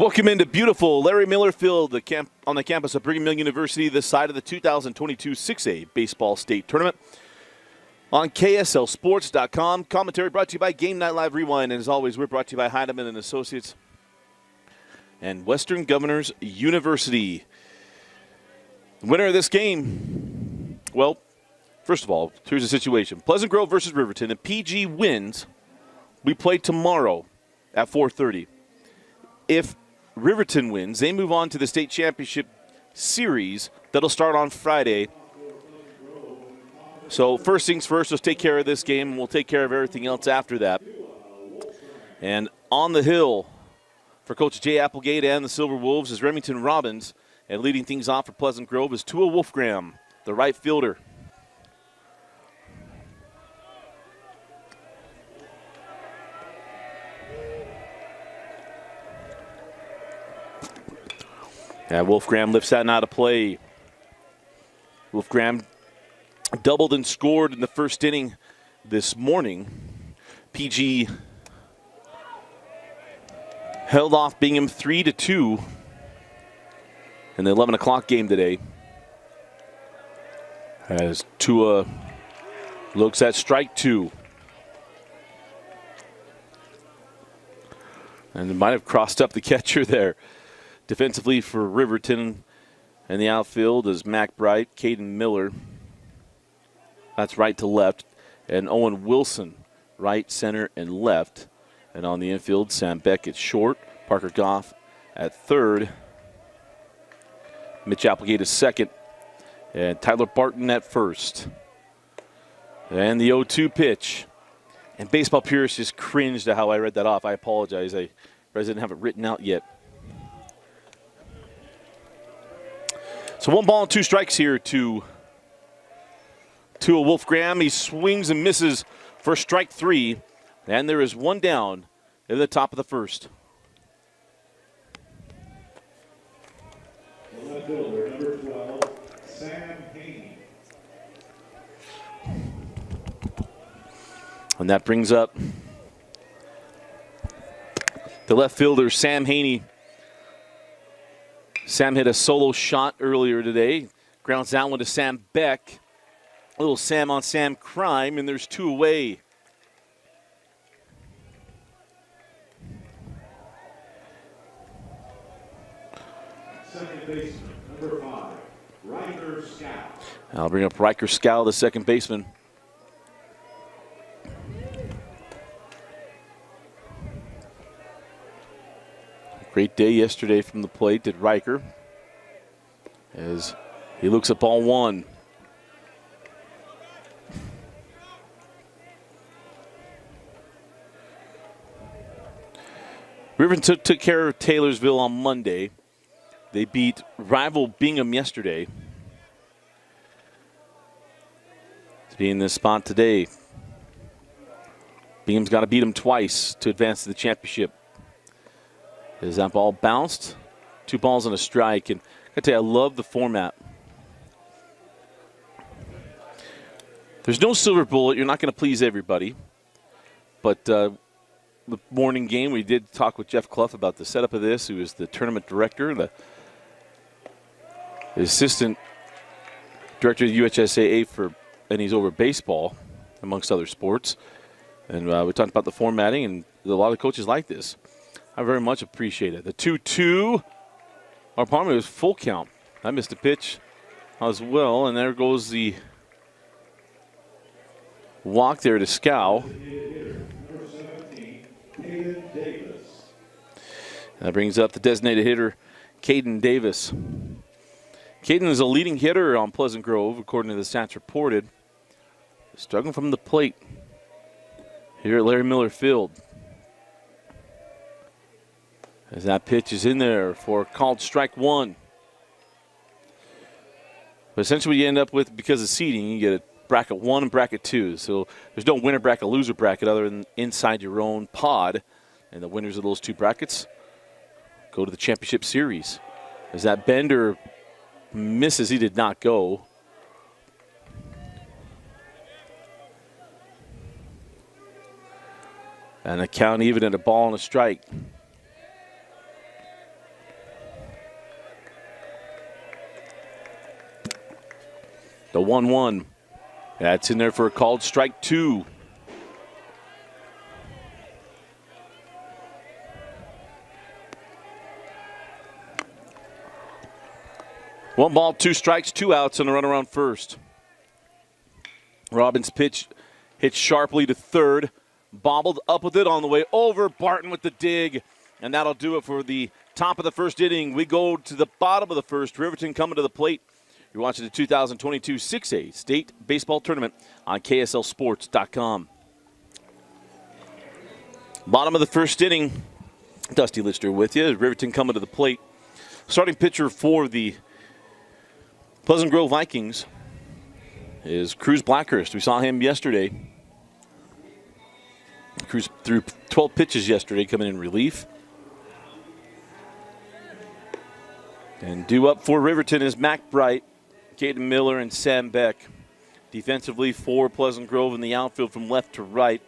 Welcome into beautiful Larry Miller Field, on the campus of Brigham Young University, this side of the 2022 6A Baseball State Tournament. On KSLSports.com, commentary brought to you by Game Night Live Rewind, and as always, we're brought to you by Heidemann and Associates and Western Governors University. The winner of this game, well, first of all, here's the situation. Pleasant Grove versus Riverton. If PG wins, we play tomorrow at 4:30. If Riverton wins, they move on to the state championship series that'll start on Friday. So first things first, let's take care of this game, and we'll take care of everything else after that. And on the hill for Coach Jay Applegate and the Silverwolves is Remington Robbins, and leading things off for Pleasant Grove is Tua Wolfgram, the right fielder. Yeah, Wolfgram lifts that out of play. Wolfgram doubled and scored in the first inning this morning. PG held off Bingham 3-2 in the 11 o'clock game today. As Tua looks at strike two. And it might have crossed up the catcher there. Defensively for Riverton in the outfield is Mac Bright, Caden Miller. That's right to left. And Owen Wilson, right, center, and left. And on the infield, Sam Beck at short. Parker Goff at third. Mitch Applegate is second. And Tyler Barton at first. And the 0-2 pitch. And baseball purists just cringed at how I read that off. I apologize. I didn't have it written out yet. So 1 ball and 2 strikes here to Wolfgram. He swings and misses for strike 3. And there is one down in the top of the first. Number 12, Sam Haney. And that brings up the left fielder, Sam Haney. Sam hit a solo shot earlier today. Grounds down one to Sam Beck. A little Sam on Sam crime, and there's 2 away. Second baseman, number 5, Riker Scow. I'll bring up Riker Scow, the second baseman. Great day yesterday from the plate at Riker as he looks at ball 1. Riverton took care of Taylorsville on Monday. They beat rival Bingham yesterday. To be in this spot today, Bingham's got to beat them twice to advance to the championship. As that ball bounced, 2 balls and a strike. And I tell you, I love the format. There's no silver bullet. You're not going to please everybody. But the morning game, we did talk with Jeff Clough about the setup of this, who is the tournament director, the assistant director of UHSAA and he's over baseball, amongst other sports. And we talked about the formatting, and a lot of coaches like this. I very much appreciate it. The 2-2. Our partner was full count. I missed a pitch as well, and there goes the walk there to Scow. Number 17, Caden Davis. That brings up the designated hitter, Caden Davis. Caden is a leading hitter on Pleasant Grove, according to the stats reported. Struggling from the plate here at Larry Miller Field. As that pitch is in there for called strike 1. But essentially what you end up with, because of seeding, you get a bracket 1 and bracket 2. So there's no winner bracket, loser bracket other than inside your own pod. And the winners of those 2 brackets go to the championship series. As that Bender misses, he did not go. And a count even at a ball and a strike. The 1-1. That's in there for a called strike 2. One ball, 2 strikes, 2 outs, and a run around first. Robbins' pitch hit sharply to third. Bobbled up with it on the way over. Barton with the dig. And that'll do it for the top of the first inning. We go to the bottom of the first. Riverton coming to the plate. You're watching the 2022 6A State Baseball Tournament on KSLSports.com. Bottom of the first inning. Dusty Lister with you. Riverton coming to the plate. Starting pitcher for the Pleasant Grove Vikings is Cruz Blackhurst. We saw him yesterday. Cruz threw 12 pitches yesterday, coming in relief. And due up for Riverton is Mac Bright, Caden Miller, and Sam Beck. Defensively for Pleasant Grove in the outfield from left to right.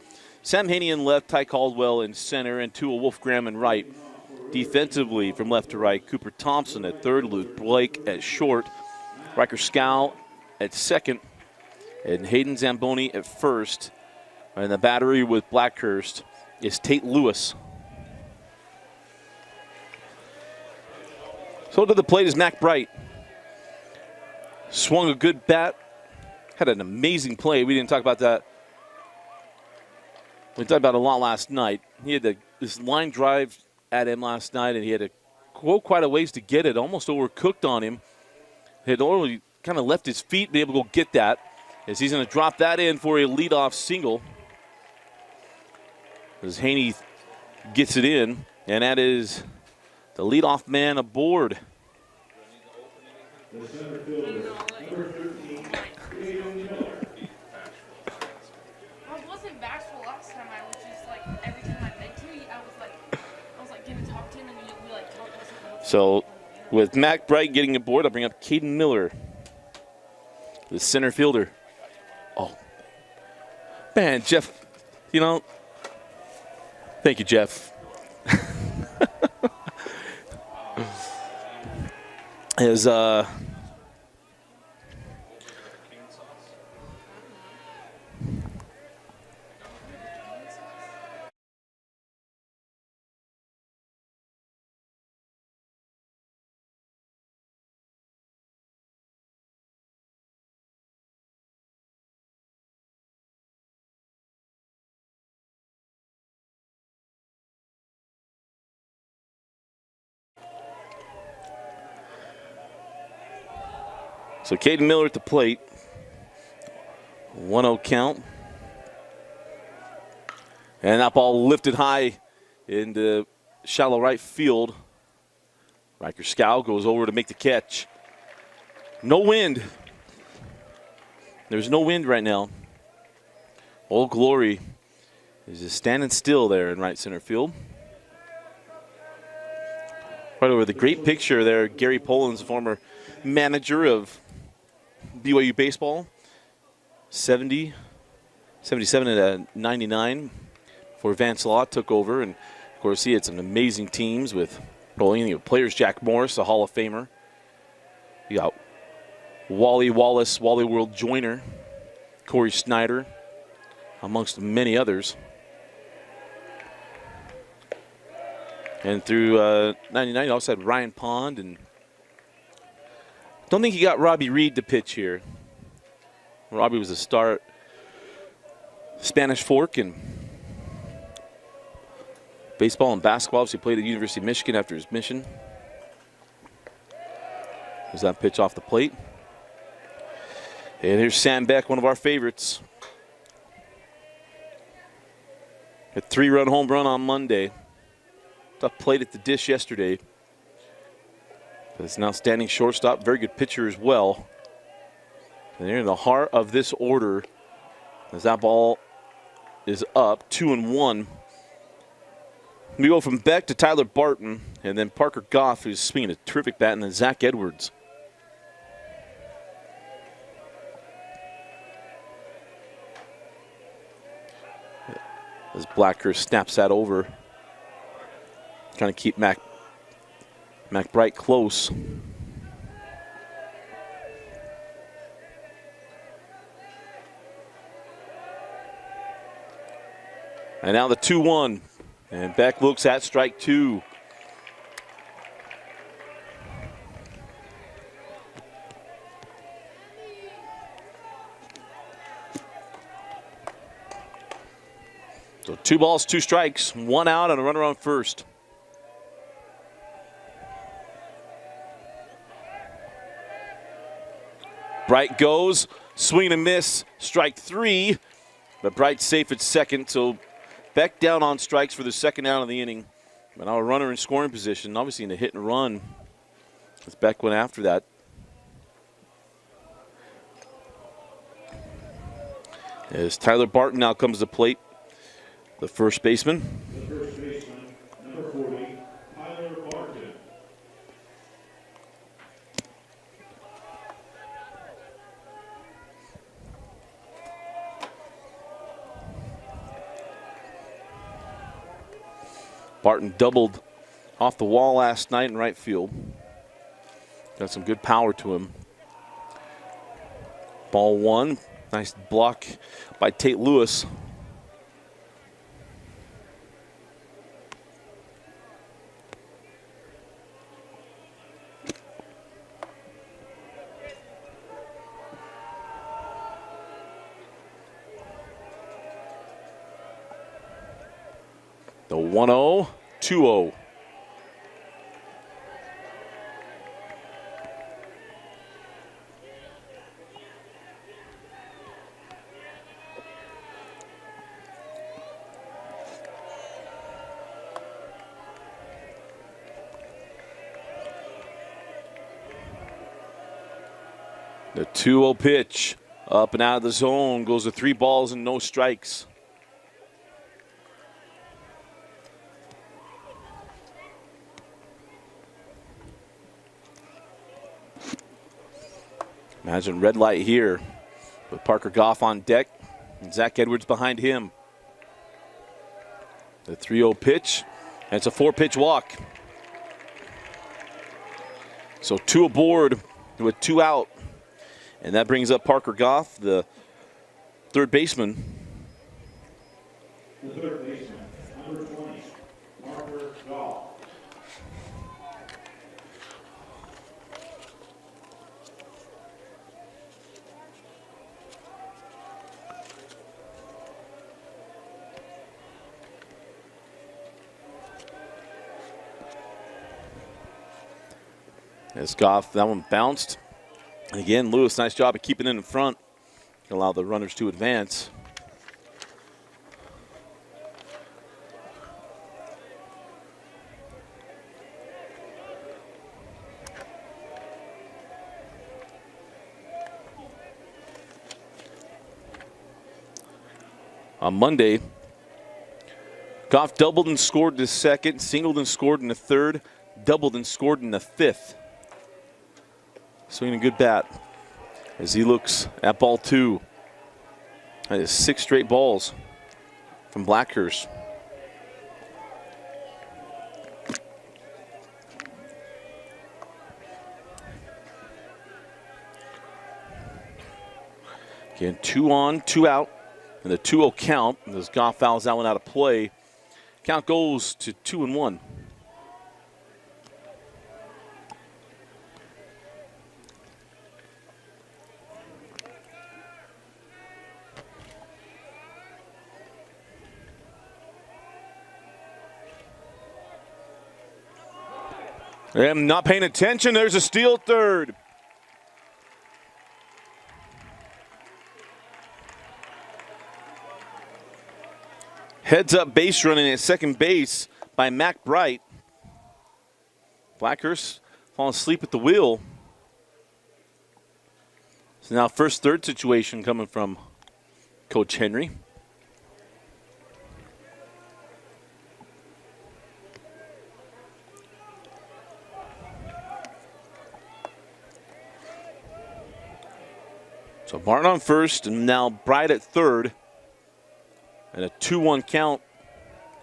Sam Haney in left, Ty Caldwell in center, and Tua Wolfgram in right. Defensively from left to right, Cooper Thompson at third, Luke Blake at short, Riker Scow at second, and Hayden Zamboni at first. And the battery with Blackhurst is Tate Lewis. So to the plate is Mac Bright. Swung a good bat. Had an amazing play. We didn't talk about that. We talked about it a lot last night. He had this line drive at him last night, and he had to go quite a ways to get it. Almost overcooked on him. He had only kind of left his feet, be able to go get that. As he's going to drop that in for a leadoff single. As Haney gets it in, and that is the leadoff man aboard. The center fielder, number 13, Caden Miller. I wasn't bashful last time. I was just like, every time I met you, I was like, gonna talk to him, and we like talked about something. So, with Mac Bright getting aboard, I'll bring up Caden Miller, the center fielder. Oh, man, Jeff, you know. Thank you, Jeff. As so Caden Miller at the plate. 1-0 count. And that ball lifted high into shallow right field. Riker Scow goes over to make the catch. No wind. There's no wind right now. Old Glory is just standing still there in right center field. Right over the great picture there, Gary Poland's former manager of BYU baseball, 70, 77 and 99 before Vance Law took over. And, of course, he had some amazing teams with players. Jack Morris, a Hall of Famer. You got Wally Wallace, Wally World Joyner, Corey Snyder, amongst many others. And through 99, you also had Ryan Pond, and don't think he got Robbie Reed to pitch here. Robbie was a star at Spanish Fork and baseball and basketball. So he played at the University of Michigan after his mission. There's that pitch off the plate. And here's Sam Beck, one of our favorites. A 3-run home run on Monday. Tough plate at the dish yesterday. But it's an outstanding shortstop, very good pitcher as well. And they're in the heart of this order as that ball is up 2-1. We go from Beck to Tyler Barton, and then Parker Goff, who's swinging a terrific bat, and then Zach Edwards. As Blackhurst snaps that over, trying to keep Mac Bright close. And now the 2-1. And Beck looks at strike 2. So 2 balls, 2 strikes, 1 out and a runner on first. Bright goes, swing and miss, strike 3. But Bright's safe at second, so Beck down on strikes for the second out of the inning. But now a runner in scoring position, obviously in a hit and run, as Beck went after that. As Tyler Barton now comes to plate, the first baseman. The first baseman, number 40, Tyler Barton. Barton doubled off the wall last night in right field. Got some good power to him. Ball 1. Nice block by Tate Lewis. The 1-0, 2-0. The 2-0 pitch, up and out of the zone, goes to 3 balls and no strikes. Imagine red light here with Parker Goff on deck and Zach Edwards behind him. The 3-0 pitch, and it's a 4-pitch walk. So 2 aboard with 2 out. And that brings up Parker Goff, the third baseman. The third baseman, number 20, Parker Goff. As Goff, that one bounced. And again, Lewis, nice job of keeping it in front. Allow the runners to advance. On Monday, Goff doubled and scored in the second, singled and scored in the third, doubled and scored in the fifth. Swinging a good bat as he looks at ball 2. That is 6 straight balls from Blackhurst. Again, 2 on, 2 out, and the 2-0 count. As Goff fouls that one out of play, count goes to 2-1. I'm not paying attention. There's a steal third. Heads up base running at second base by Mac Bright. Blackhurst falling asleep at the wheel. So now first third situation coming from Coach Henry. So Barton on first, and now Bright at third. And a 2-1 count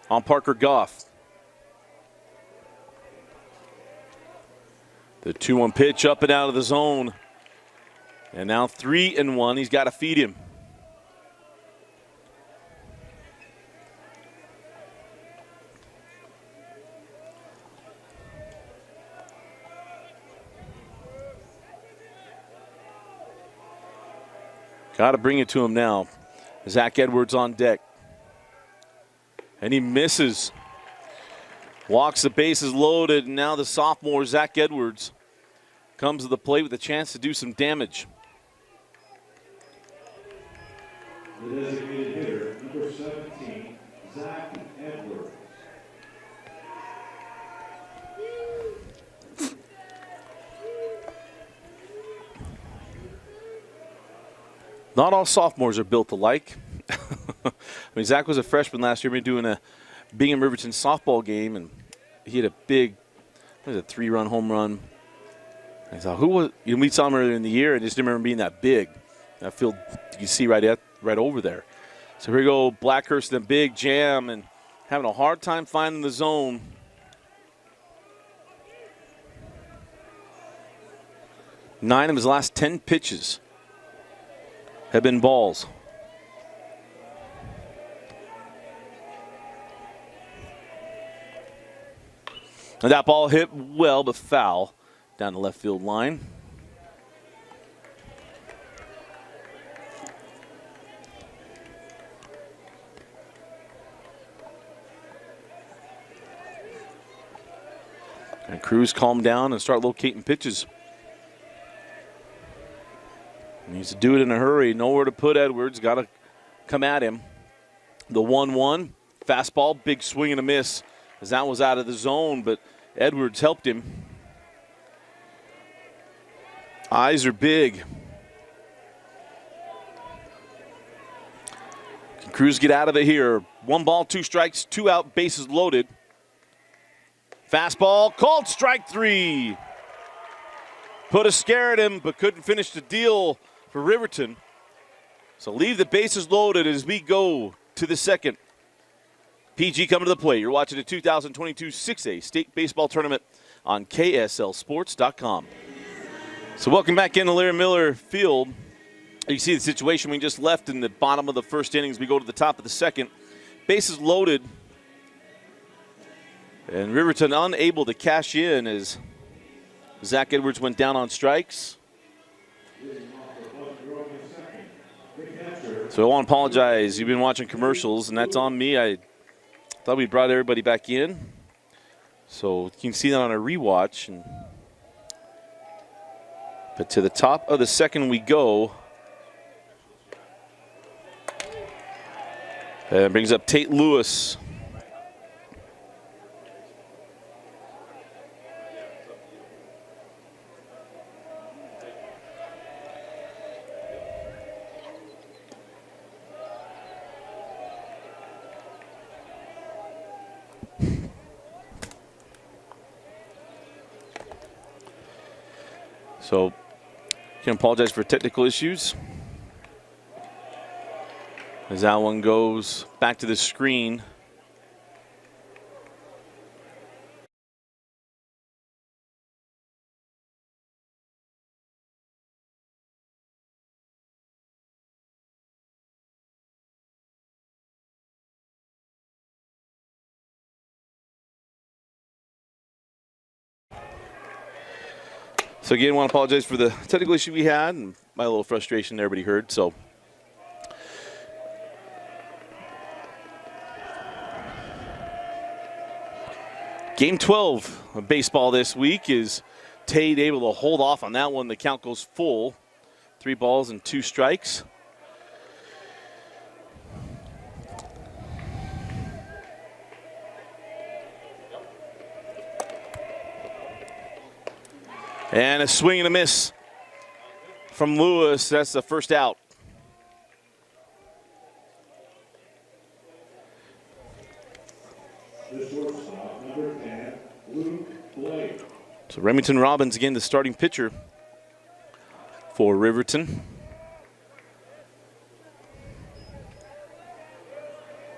on Parker Goff. The 2-1 pitch up and out of the zone. And now 3-1. He's got to feed him. Got to bring it to him now. Zach Edwards on deck. And he misses. Walks the bases loaded, and now the sophomore, Zach Edwards, comes to the plate with a chance to do some damage. The designated hitter, number 17, Zach Edwards. Not all sophomores are built alike. I mean, Zach was a freshman last year. We were doing a Bingham Riverton softball game, and he had a big, what was it, 3-run home run. I thought, who was? You know, we saw him earlier in the year, and just didn't remember him being that big. That field you can see right over there. So here we go, Blackhurst in a big jam and having a hard time finding the zone. Nine of his last 10 pitches have been balls. And that ball hit well, but foul down the left field line. And Cruz calm down and start locating pitches. He needs to do it in a hurry. Nowhere to put Edwards. Got to come at him. The 1-1. Fastball, big swing and a miss as that was out of the zone, but Edwards helped him. Eyes are big. Can Cruz get out of it here? 1 ball, 2 strikes, 2 out, bases loaded. Fastball, called strike 3. Put a scare at him, but couldn't finish the deal for Riverton. So leave the bases loaded as we go to the second. PG coming to the plate. You're watching the 2022 6A State Baseball Tournament on KSLSports.com. So welcome back into Larry Miller Field. You see the situation we just left in the bottom of the first innings. We go to the top of the second. Bases loaded. And Riverton unable to cash in as Zach Edwards went down on strikes. So I want to apologize. You've been watching commercials, and that's on me. I thought we brought everybody back in. So you can see that on a rewatch. But to the top of the second we go. And brings up Tate Lewis. So, can apologize for technical issues. As that one goes back to the screen. So again, I want to apologize for the technical issue we had and my little frustration everybody heard. So Game 12 of baseball this week. Is Tate able to hold off on that one? The count goes full. 3 balls and 2 strikes. And a swing and a miss from Lewis. That's the first out. The shortstop, number 10, Luke Blake. So Remington Robbins again, the starting pitcher for Riverton.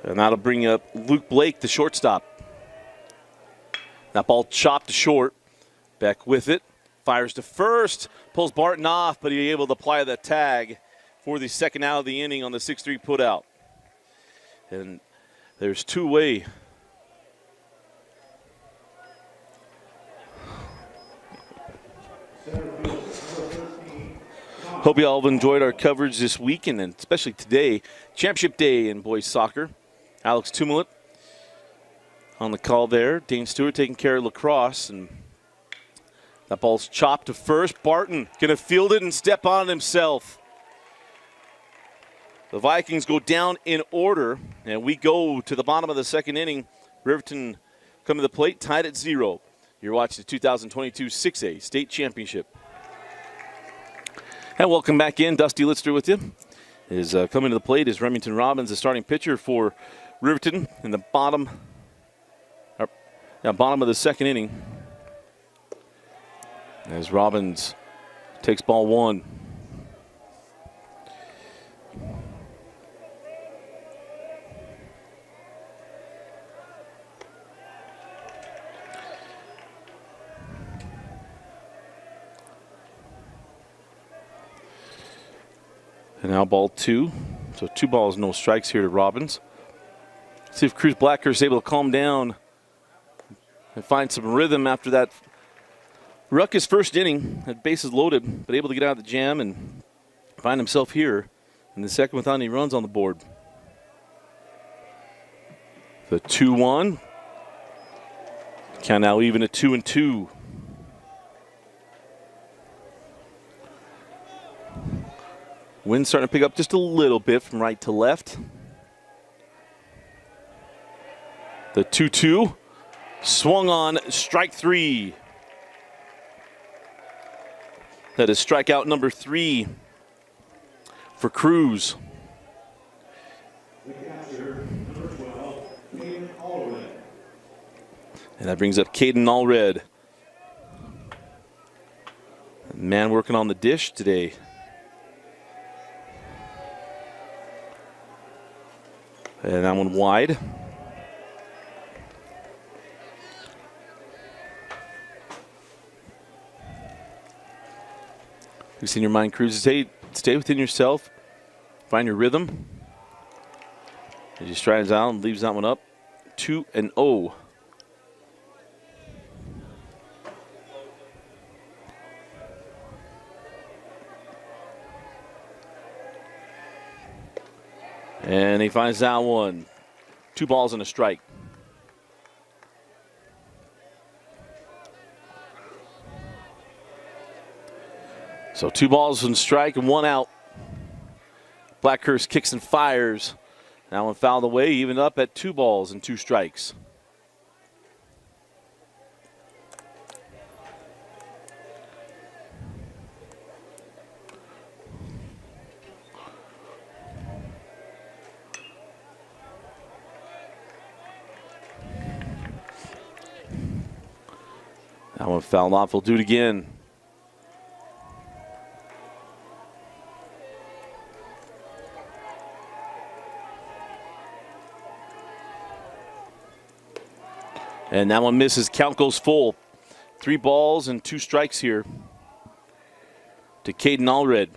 And that'll bring up Luke Blake, the shortstop. That ball chopped to short. Beck with it. Fires to first, pulls Barton off, but he's able to apply the tag for the second out of the inning on the 6-3 putout. And there's two-way. Hope you all have enjoyed our coverage this week, and especially today, Championship Day in boys soccer. Alex Tumulent on the call there. Dane Stewart taking care of lacrosse, and that ball's chopped to first. Barton gonna field it and step on it himself. The Vikings go down in order, and we go to the bottom of the second inning. Riverton come to the plate, tied at 0. You're watching the 2022 6A State Championship. And welcome back in. Dusty Litster with you. Is coming to the plate is Remington Robbins, the starting pitcher for Riverton in the bottom of the second inning. As Robbins takes ball 1. And now ball 2. So 2 balls, no strikes here to Robbins. See if Cruz Blackhurst is able to calm down and find some rhythm after that ruckus first inning. Had bases loaded, but able to get out of the jam and find himself here in the second without any runs on the board. The 2-1. Count now even at 2-2. Wind starting to pick up just a little bit from right to left. The 2-2. Swung on, strike 3. That is strikeout number 3 for Cruz. The catcher, number 12, Caden Davis. And that brings up Caden Allred. Man working on the dish today. And that one wide. You've seen your mind cruise. Stay within yourself. Find your rhythm. As he strides out and leaves that one up. 2-0. And he finds that one. 2 balls and a strike. So 2 balls and strike and 1 out. Blackhurst kicks and fires. That one fouled away, even up at 2 balls and 2 strikes. That one fouled off. We'll do it again. And that one misses. Count goes full. 3 balls and 2 strikes here to Caden Allred.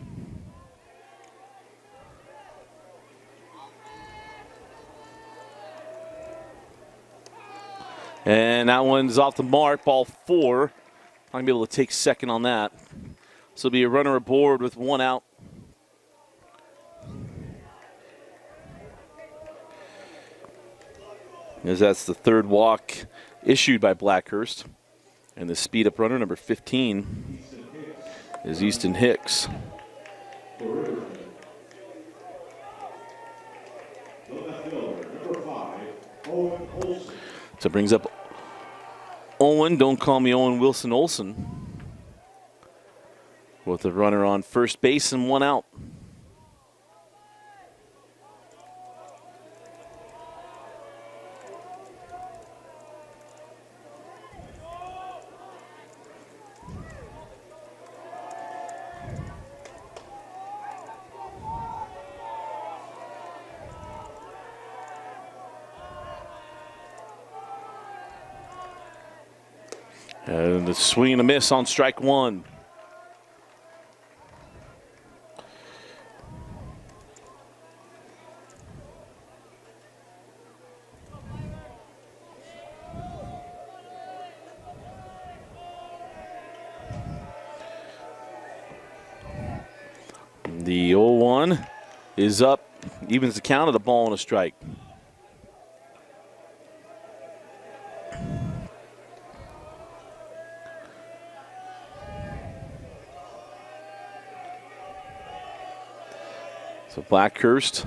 And that one's off the mark. Ball 4. I'm going to be able to take second on that. So it'll be a runner aboard with 1 out. As that's the 3rd walk issued by Blackhurst. And the speed up runner, number 15, is Easton Hicks. So it brings up Owen, don't call me Owen Wilson Olsen, with a runner on first base and 1 out. And the swing and a miss on strike 1. The 0-1 is up, evens the count of the ball and a strike. So Blackhurst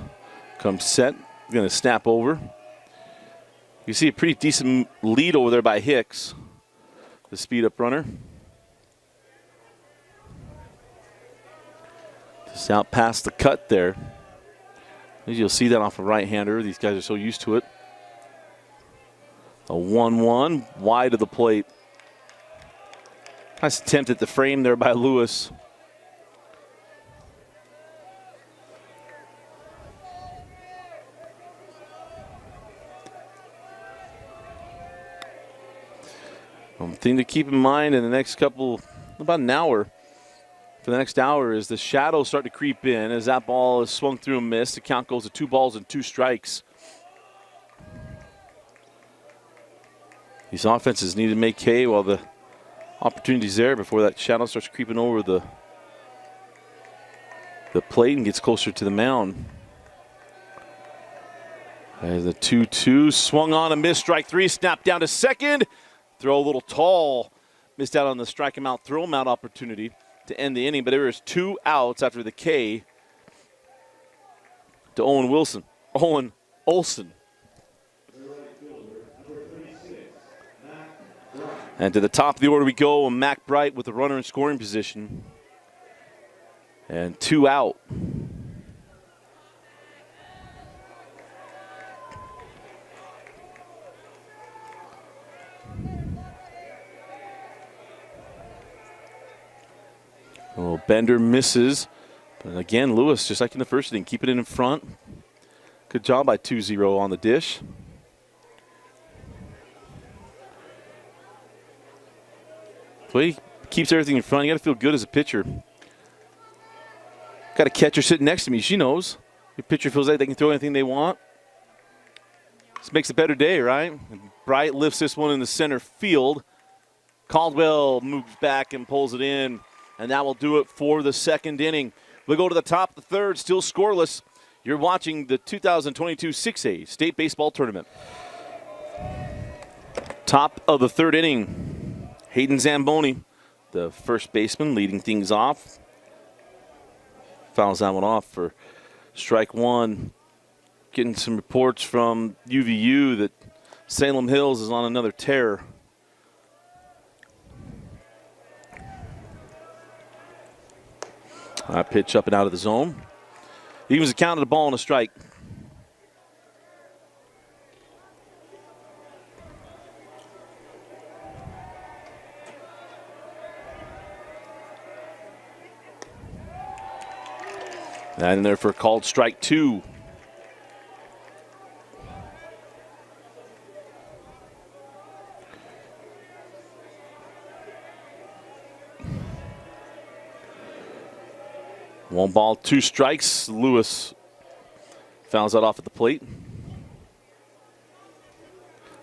comes set, going to snap over. You see a pretty decent lead over there by Hicks, the speed up runner. Just out past the cut there. You'll see that off a right-hander. These guys are so used to it. A 1-1 wide of the plate. Nice attempt at the frame there by Lewis. One thing to keep in mind in the next couple, about an hour, for the next hour, is the shadows start to creep in as that ball is swung through and missed. The count goes to 2 balls and 2 strikes. These offenses need to make hay while the opportunity's there before that shadow starts creeping over the plate and gets closer to the mound. There's a 2-2, swung on a miss, strike 3, snapped down to second. Throw a little tall, missed out on the strike him out, throw him out opportunity to end the inning, but there is 2 outs after the K to Owen Olson. And to the top of the order we go, Mac Bright with the runner in scoring position. And 2 out. Well, Bender misses. But again, Lewis, just like in the first inning, keeping it in front. Good job by 2-0 on the dish. Well, he keeps everything in front. You got to feel good as a pitcher. Got a catcher sitting next to me. She knows. Your pitcher feels like they can throw anything they want. This makes a better day, right? Bright lifts this one in the center field. Caldwell moves back and pulls it in. And that will do it for the second inning. We'll go to the top of the third, still scoreless. You're watching the 2022 6A State Baseball Tournament. Top of the third inning. Hayden Zamboni, the first baseman, leading things off. Fouls that one off for strike 1. Getting some reports from UVU that Salem Hills is on another tear. Pitch up and out of the zone. Evens the count of the ball and a strike. And in there for a called strike 2. One ball, 2 strikes. Lewis fouls that off at the plate.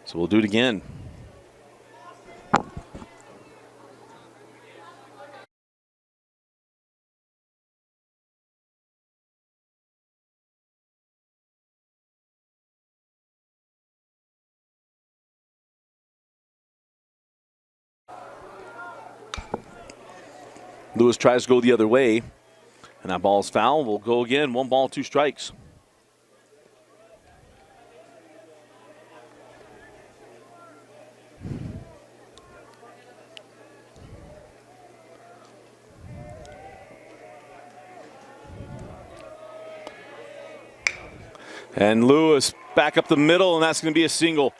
So we'll do it again. Lewis tries to go the other way. And that ball's foul. We'll go again. 1 ball, 2 strikes. And Lewis back up the middle, and that's going to be a single.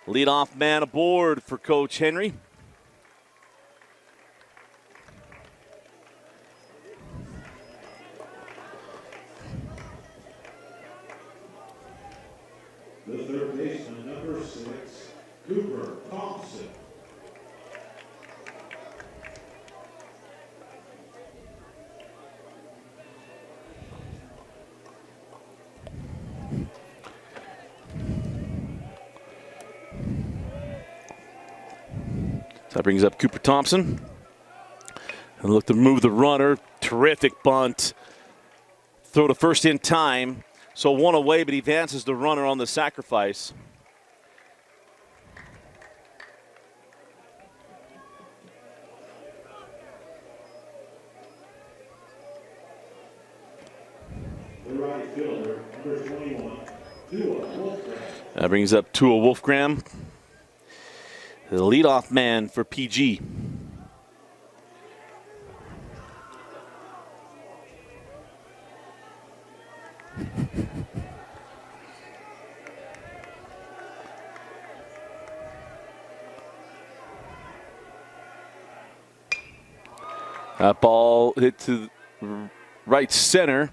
Leadoff man aboard for Coach Henry. The third baseman, number 6, Cooper Thompson. So that brings up Cooper Thompson. And look to move the runner. Terrific bunt. Throw to first in time. So one away, but he advances the runner on the sacrifice. The right fielder, number 21, Tua Wolfram. That brings up Tua Wolfgram, the leadoff man for PG. That ball hit to right center.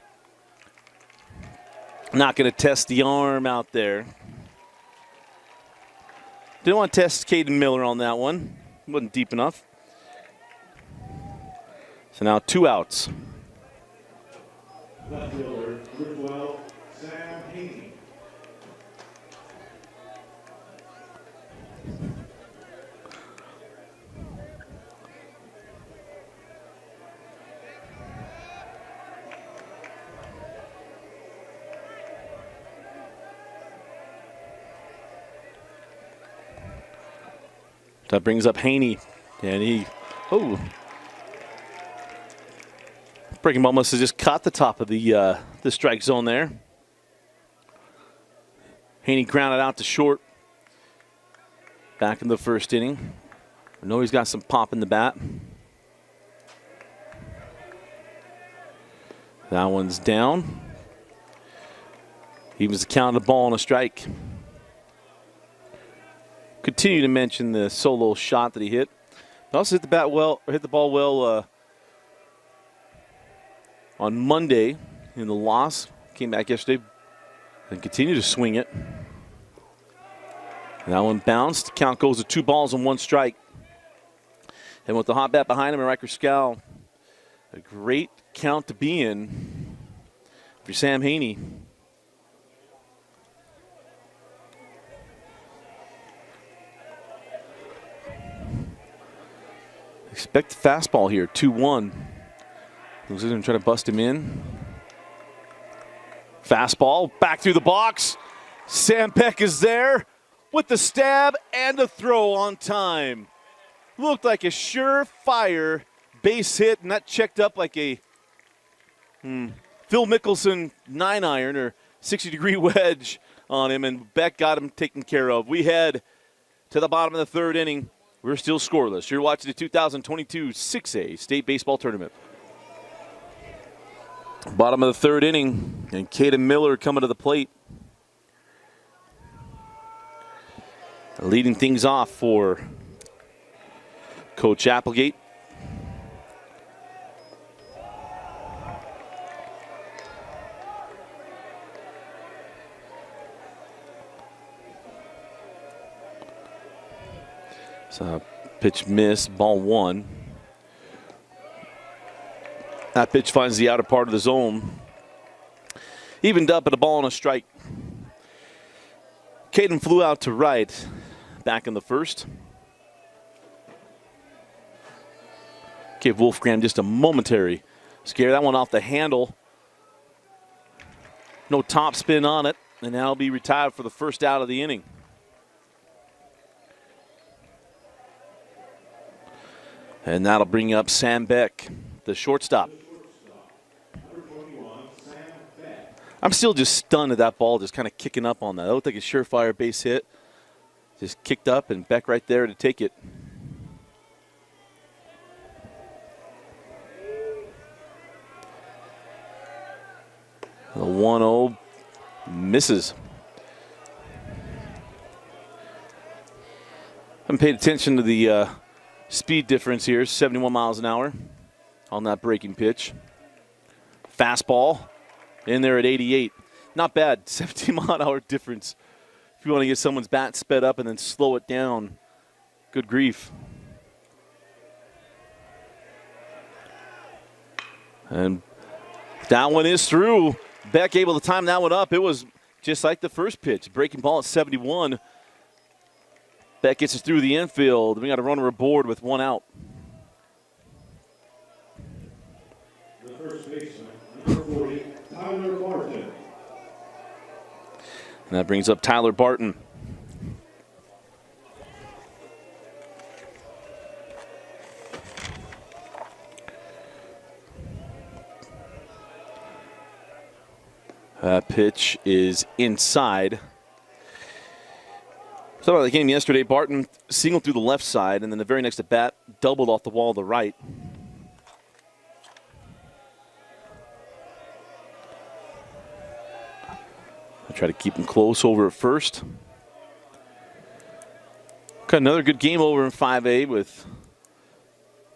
Not going to test the arm out there. Didn't want to test Caden Miller on that one. Wasn't deep enough. So now 2 outs. Left fielder, number 12, Sam Haney. That brings up Haney, and breaking ball must have just caught the top of the strike zone there. Haney grounded out to short. Back in the first inning. I know he's got some pop in the bat. That one's down. Evens the count of the ball and a strike. Continue to mention the solo shot that he hit. But also hit the ball well on Monday in the loss. Came back yesterday and continued to swing it. And that one bounced. Count goes to 2 balls and 1 strike. And with the hot bat behind him and Riker Scow, a great count to be in for Sam Haney. Expect the fastball here, 2-1. Looks like they're going to try to bust him in. Fastball, back through the box. Sam Peck is there with the stab and the throw on time. Looked like a surefire base hit, and that checked up like a Phil Mickelson 9-iron or 60-degree wedge on him, and Beck got him taken care of. We head to the bottom of the 3rd inning. We're still scoreless. You're watching the 2022 6A State Baseball Tournament. Bottom of the 3rd inning, and Caden Miller coming to the plate. Leading things off for Coach Applegate. So pitch miss, ball 1. That pitch finds the outer part of the zone. Evened up at a ball and a strike. Caden flew out to right back in the 1st. Gave Wolfgram just a momentary scare. That one off the handle. No top spin on it, and that'll be retired for the 1st out of the inning. And that'll bring up Sam Beck, the shortstop. I'm still just stunned at that ball just kind of kicking up on that. That looked like a surefire base hit. Just kicked up, and Beck right there to take it. The 1-0 misses. Haven't paid attention to the speed difference here, 71 miles an hour on that breaking pitch. Fastball in there at 88. Not bad, 17-mile-an-hour difference. If you want to get someone's bat sped up and then slow it down, good grief. And that one is through. Beck able to time that one up. It was just like the first pitch. Breaking ball at 71. Beck gets us through the infield. We got a runner aboard with 1 out. The first baseman, number 40, Tyler And that brings up Tyler Barton. That pitch is inside. So about the game yesterday, Barton singled through the left side, and then the very next at bat, doubled off the wall to the right. I try to keep him close over at first. Got another good game over in 5A with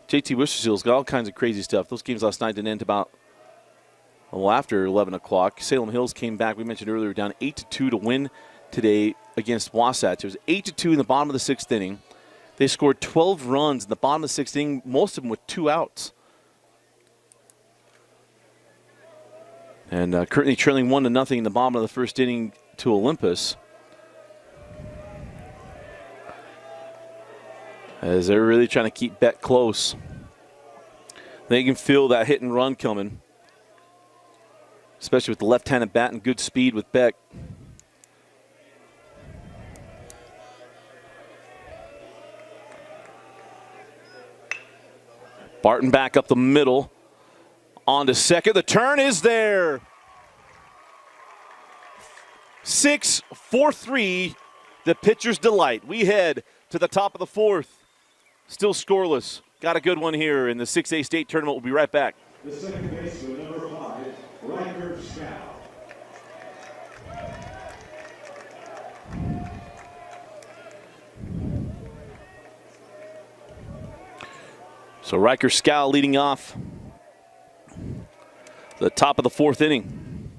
JT Worcestershill's got all kinds of crazy stuff. Those games last night didn't end about after 11 o'clock. Salem Hills came back, we mentioned earlier, down 8-2 to win today against Wasatch. It was 8-2 in the bottom of the sixth inning. They scored 12 runs in the bottom of the sixth inning, most of them with 2 outs. And currently trailing 1-0 in the bottom of the first inning to Olympus. As they're really trying to keep Beck close. They can feel that hit and run coming, especially with the left-handed bat and good speed with Beck. Barton back up the middle. On to second. The turn is there. 6-4-3. The pitcher's delight. We head to the top of the fourth. Still scoreless. Got a good one here in the 6A state tournament. We'll be right back. The second baseman, number 5, Riker Scow. So Riker Scow leading off the top of the fourth inning.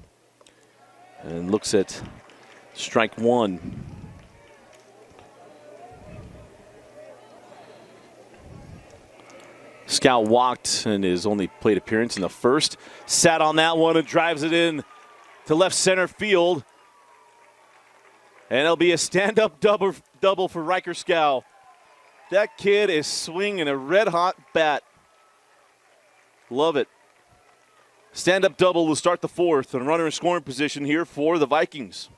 And looks at strike one. Scow walked in his only plate appearance in the first. Sat on that one and drives it in to left center field. And it'll be a stand-up double for Riker Scow. That kid is swinging a red-hot bat. Love it. Stand-up double will start the fourth, and runner in scoring position here for the Vikings.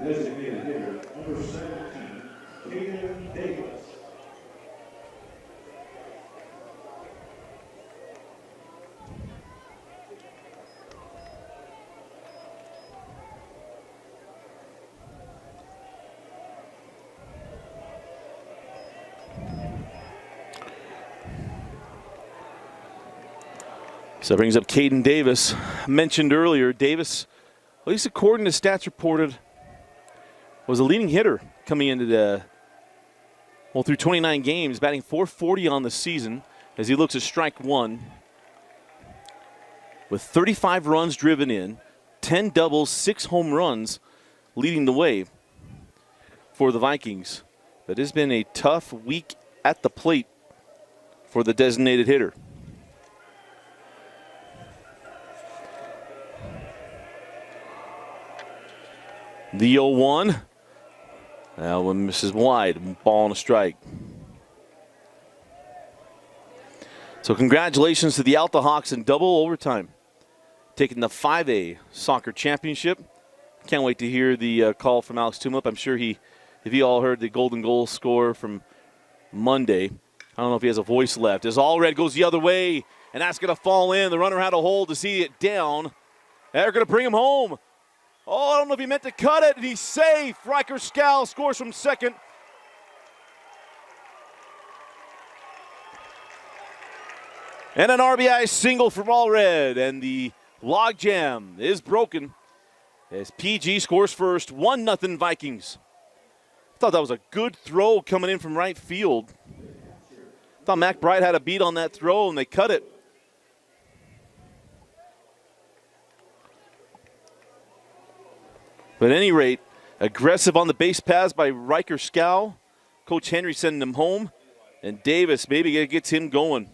Designated hitter, number 17, Caden Davis. So that brings up Caden Davis. Mentioned earlier, Davis, at least according to stats reported, was a leading hitter coming into through 29 games, batting .440 on the season as he looks at strike one. With 35 runs driven in, 10 doubles, 6 home runs, leading the way for the Vikings. But it has been a tough week at the plate for the designated hitter. The 0-1. That one misses wide. Ball and a strike. So congratulations to the Alta Hawks in double overtime, taking the 5A soccer championship. Can't wait to hear the call from Alex Tumlip. I'm sure if you all heard the golden goal score from Monday, I don't know if he has a voice left. As All Red goes the other way, and that's going to fall in. The runner had a hold to see it down. They're going to bring him home. Oh, I don't know if he meant to cut it, and he's safe. Riker Scow scores from second. And an RBI single from All Red, and the logjam is broken as PG scores first. 1-0 Vikings. I thought that was a good throw coming in from right field. I thought Mac Bright had a beat on that throw, and they cut it. But at any rate, aggressive on the base pass by Riker Scow. Coach Henry sending him home. And Davis maybe gets him going.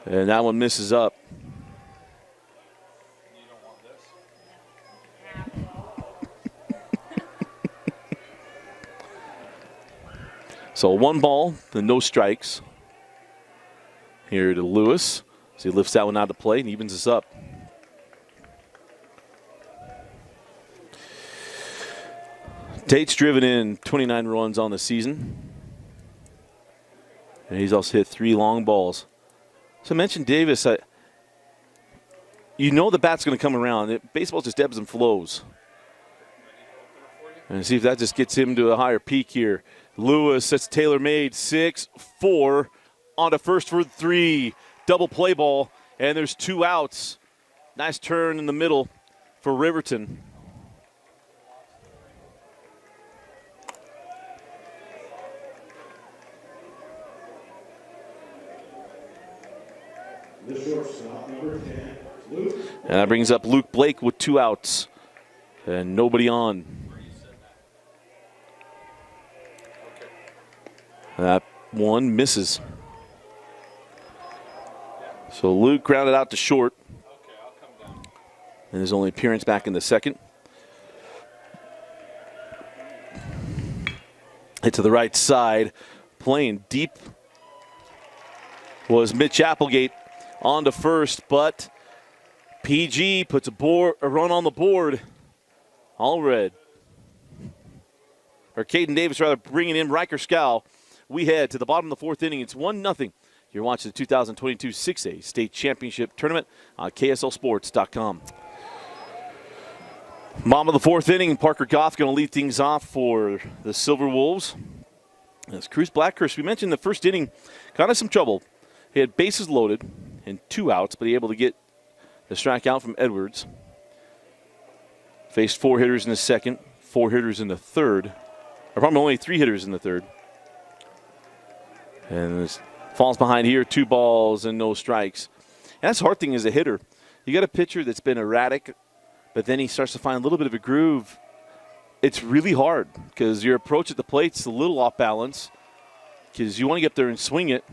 And that one misses up. So 1 ball, then no strikes. Here to Lewis. So he lifts that one out of play and evens us up. Tate's driven in 29 runs on the season. And he's also hit 3 long balls. So I mentioned Davis. You know the bat's going to come around. Baseball just ebbs and flows. And see if that just gets him to a higher peak here. Lewis, that's tailor-made. 6-4 on to first for 3. Double play ball. And there's 2 outs. Nice turn in the middle for Riverton. The shortstop, number 10, Luke. And that brings up Luke Blake with 2 outs. And nobody on. That one misses. So Luke grounded out to short. And his only appearance back in the second. Hit to the right side. Playing deep was Mitch Applegate on to first, but PG puts a run on the board. All red. Or Caden Davis, rather, bringing in Riker Scow. We head to the bottom of the 4th inning. It's 1-0. You're watching the 2022 6A State Championship Tournament on KSLSports.com. Bottom of the 4th inning, Parker Goff going to lead things off for the Silverwolves. As Cruz Blackhurst, we mentioned the first inning, kind of some trouble. He had bases loaded and 2 outs, but he able to get the strikeout from Edwards. Faced 4 hitters in the second, 4 hitters in the third. Or probably only 3 hitters in the third. And falls behind here, 2 balls and no strikes. And that's the hard thing as a hitter. You got a pitcher that's been erratic, but then he starts to find a little bit of a groove. It's really hard because your approach at the plate's a little off balance because you want to get up there and swing it.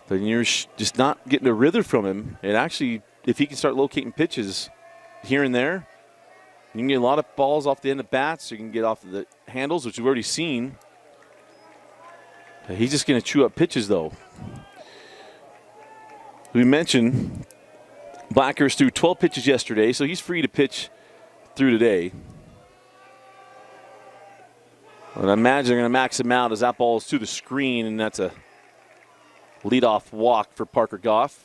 But you're just not getting a rhythm from him. And actually, if he can start locating pitches here and there, you can get a lot of balls off the end of bats. You can get off the handles, which we've already seen. He's just going to chew up pitches, though. We mentioned Blackhurst threw 12 pitches yesterday, so he's free to pitch through today. And I imagine they're going to max him out as that ball is to the screen, and that's a leadoff walk for Parker Goff.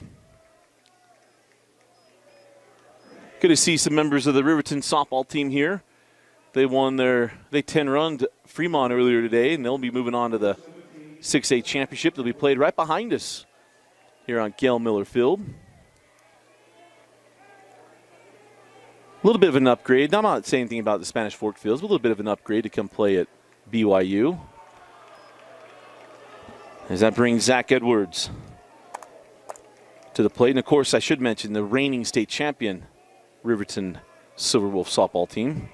Good to see some members of the Riverton softball team here. They 10-run Fremont earlier today, and they'll be moving on to the 6A championship. They'll be played right behind us here on Gail Miller Field. A little bit of an upgrade. I'm not saying anything about the Spanish Fork Fields, but a little bit of an upgrade to come play at BYU. As that brings Zach Edwards to the plate. And, of course, I should mention the reigning state champion Riverton Silverwolf softball team.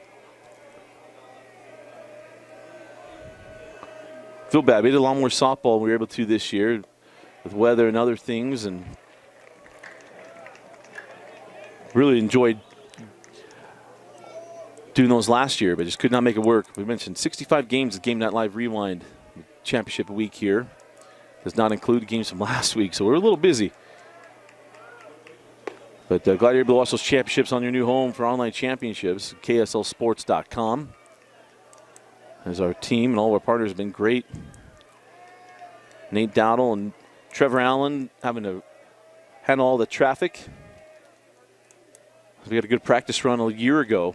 Feel bad. We did a lot more softball than we were able to this year with weather and other things. And really enjoyed doing those last year, but just could not make it work. We mentioned 65 games at Game Night Live Rewind championship week here. Does not include games from last week, so we're a little busy. But glad you're able to watch those championships on your new home for online championships, KSLSports.com. As our team and all of our partners have been great. Nate Dowdle and Trevor Allen having to handle all the traffic. We had a good practice run a year ago.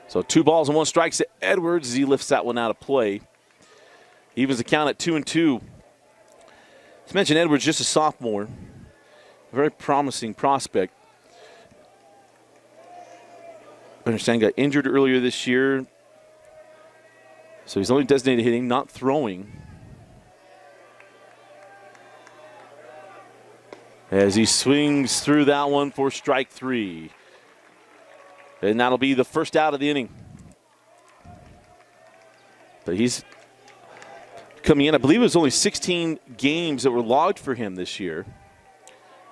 So 2 balls and 1 strike to Edwards as he lifts that one out of play. Evens the count at 2-2. To mention Edwards, just a sophomore. A very promising prospect. I understand got injured earlier this year. So he's only designated hitting, not throwing. As he swings through that one for strike 3. And that'll be the first out of the inning. But he's coming in. I believe it was only 16 games that were logged for him this year.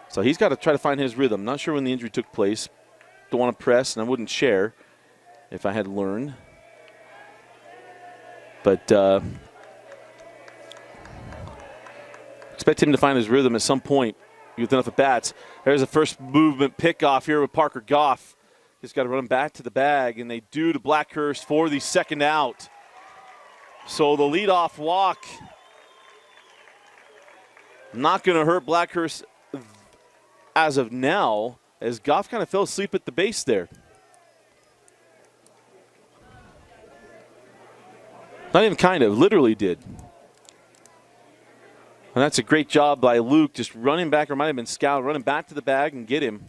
So he's got to try to find his rhythm. Not sure when the injury took place. Don't want to press, and I wouldn't share if I had learned. But expect him to find his rhythm at some point with enough at bats. There's a first movement pickoff here with Parker Goff. Just got to run him back to the bag, and they do to Blackhurst for the second out. So the leadoff walk not going to hurt Blackhurst as of now, as Goff kind of fell asleep at the base there. Not even kind of, literally did. And that's a great job by Luke, just running back, or might have been Scout, running back to the bag and get him.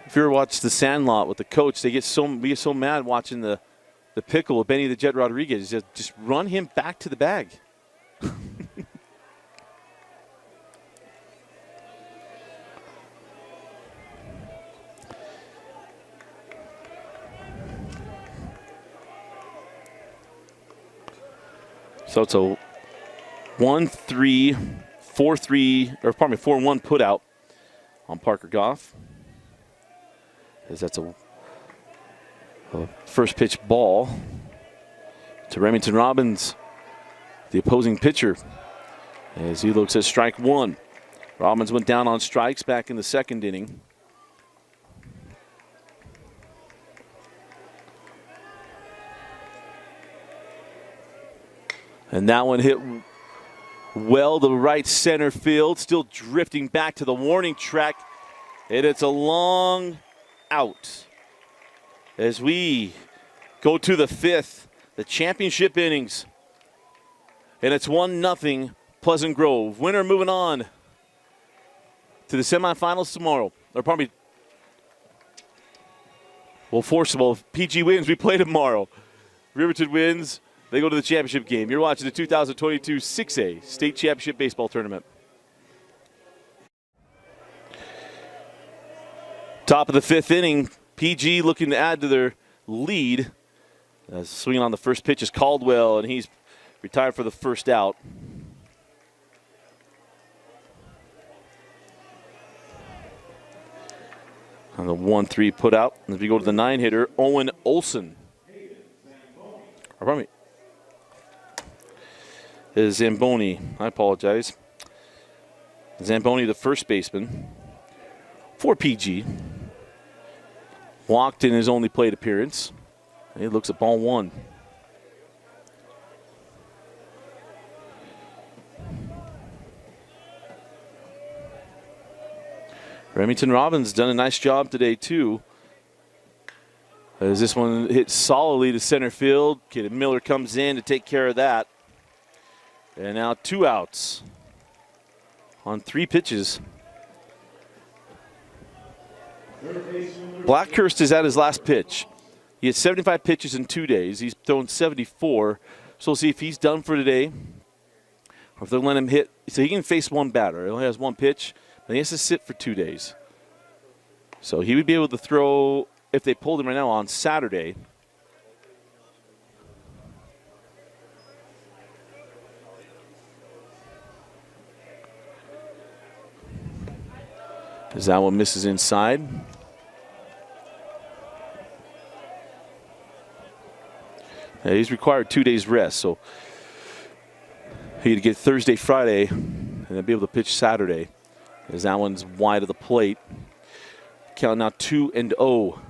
If you ever watched The Sandlot with the coach, we get so mad watching the pickle of Benny the Jet Rodriguez. Just run him back to the bag. So it's a 1-3, 4-3, or pardon me, 4-1 put out on Parker Goff. As that's a first pitch ball to Remington Robbins, the opposing pitcher, as he looks at strike one. Robbins went down on strikes back in the second inning. And that one hit well to right center field, still drifting back to the warning track. And it's a long out as we go to the fifth, the championship innings. And it's 1-0 Pleasant Grove. Winner moving on to the semifinals tomorrow. Or probably, well, forcible. If PG wins, we play tomorrow. Riverton wins, they go to the championship game. You're watching the 2022 6A State Championship Baseball Tournament. Top of the fifth inning, PG looking to add to their lead. Swinging on the first pitch is Caldwell, and he's retired for the first out. On the 1-3 put out. As we go to the 9-hitter, Owen Olson. Or pardon me. Is Zamboni. I apologize. Zamboni, the first baseman for PG. Walked in his only plate appearance. He looks at ball one. Remington Robbins done a nice job today too. As this one hit solidly to center field. Caden Miller comes in to take care of that. And now 2 outs on 3 pitches. Blackhurst is at his last pitch. He had 75 pitches in 2 days. He's thrown 74. So we'll see if he's done for today or if they'll let him hit. So he can face one batter. He only has 1 pitch, but he has to sit for 2 days. So he would be able to throw, if they pulled him right now, on Saturday. As that one misses inside. Yeah, he's required 2 days rest, so he'd get Thursday, Friday, and then be able to pitch Saturday. As that one's wide of the plate. Count now 2-0.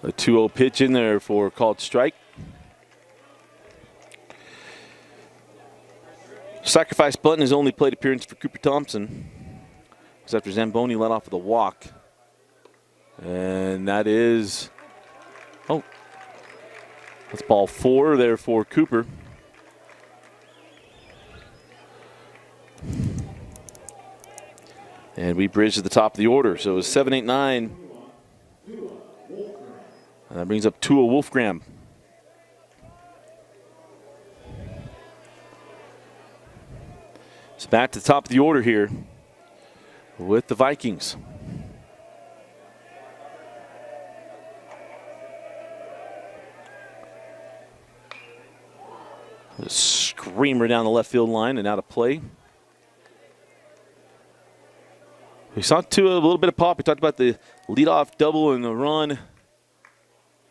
A 2-0 pitch in there for called strike. Sacrifice bunt, his only plate appearance for Cooper Thompson. It's after Zamboni let off with a walk. And that is, oh, that's ball 4 there for Cooper. And we bridge to the top of the order. So it's 7, 8, 9. And that brings up Tua Wolfgram. So back to the top of the order here with the Vikings. A screamer down the left field line and out of play. We saw a little bit of pop. We talked about the leadoff double and the run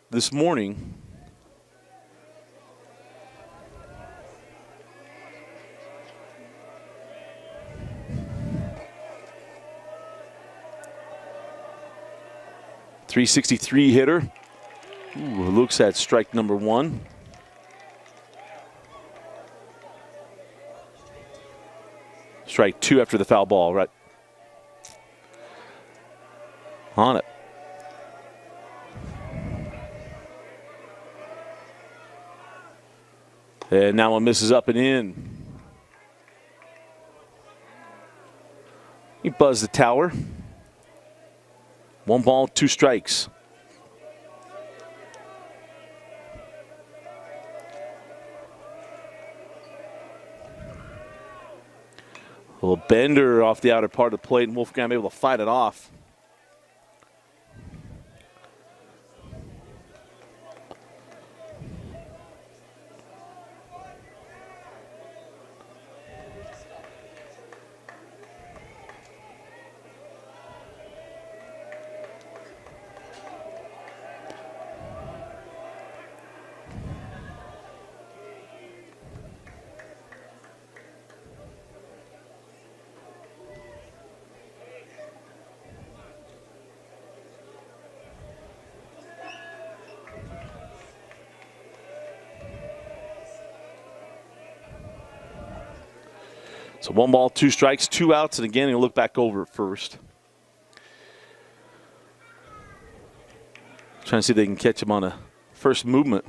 this morning. .363 hitter. Ooh, looks at strike number 1. Strike 2 after the foul ball, right on it. And now one misses up and in. He buzzed the tower. 1 ball, 2 strikes. A little bender off the outer part of the plate, and Wolfgram able to fight it off. So 1 ball, 2 strikes, 2 outs, and again, he'll look back over at first. Trying to see if they can catch him on a first movement.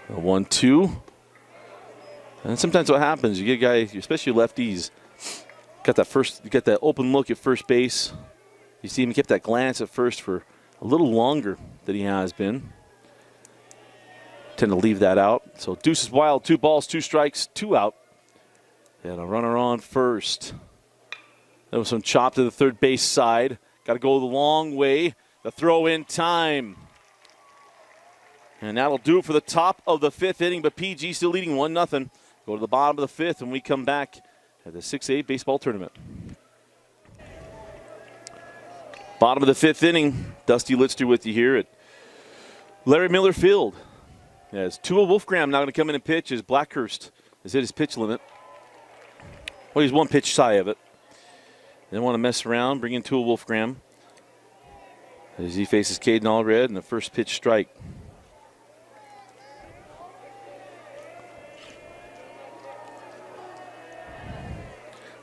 A 1-2. And sometimes what happens, you get a guy, especially lefties, got that open look at first base. You see him kept that glance at first for a little longer than he has been. Tend to leave that out. So Deuce is wild. 2 balls, 2 strikes, 2 out. And a runner on first. There was some chop to the third base side. Got to go the long way. The throw in time. And that'll do it for the top of the 5th inning. But PG still leading 1-0. Go to the bottom of the 5th when we come back at the 6A baseball tournament. Bottom of the 5th inning. Dusty Litster with you here at Larry Miller Field. As Tua Wolfgram now going to come in and pitch as Blackhurst has hit his pitch limit. Well, he's 1 pitch shy of it. They don't want to mess around. Bring in Tua Wolfgram as he faces Caden Allred in the first pitch strike.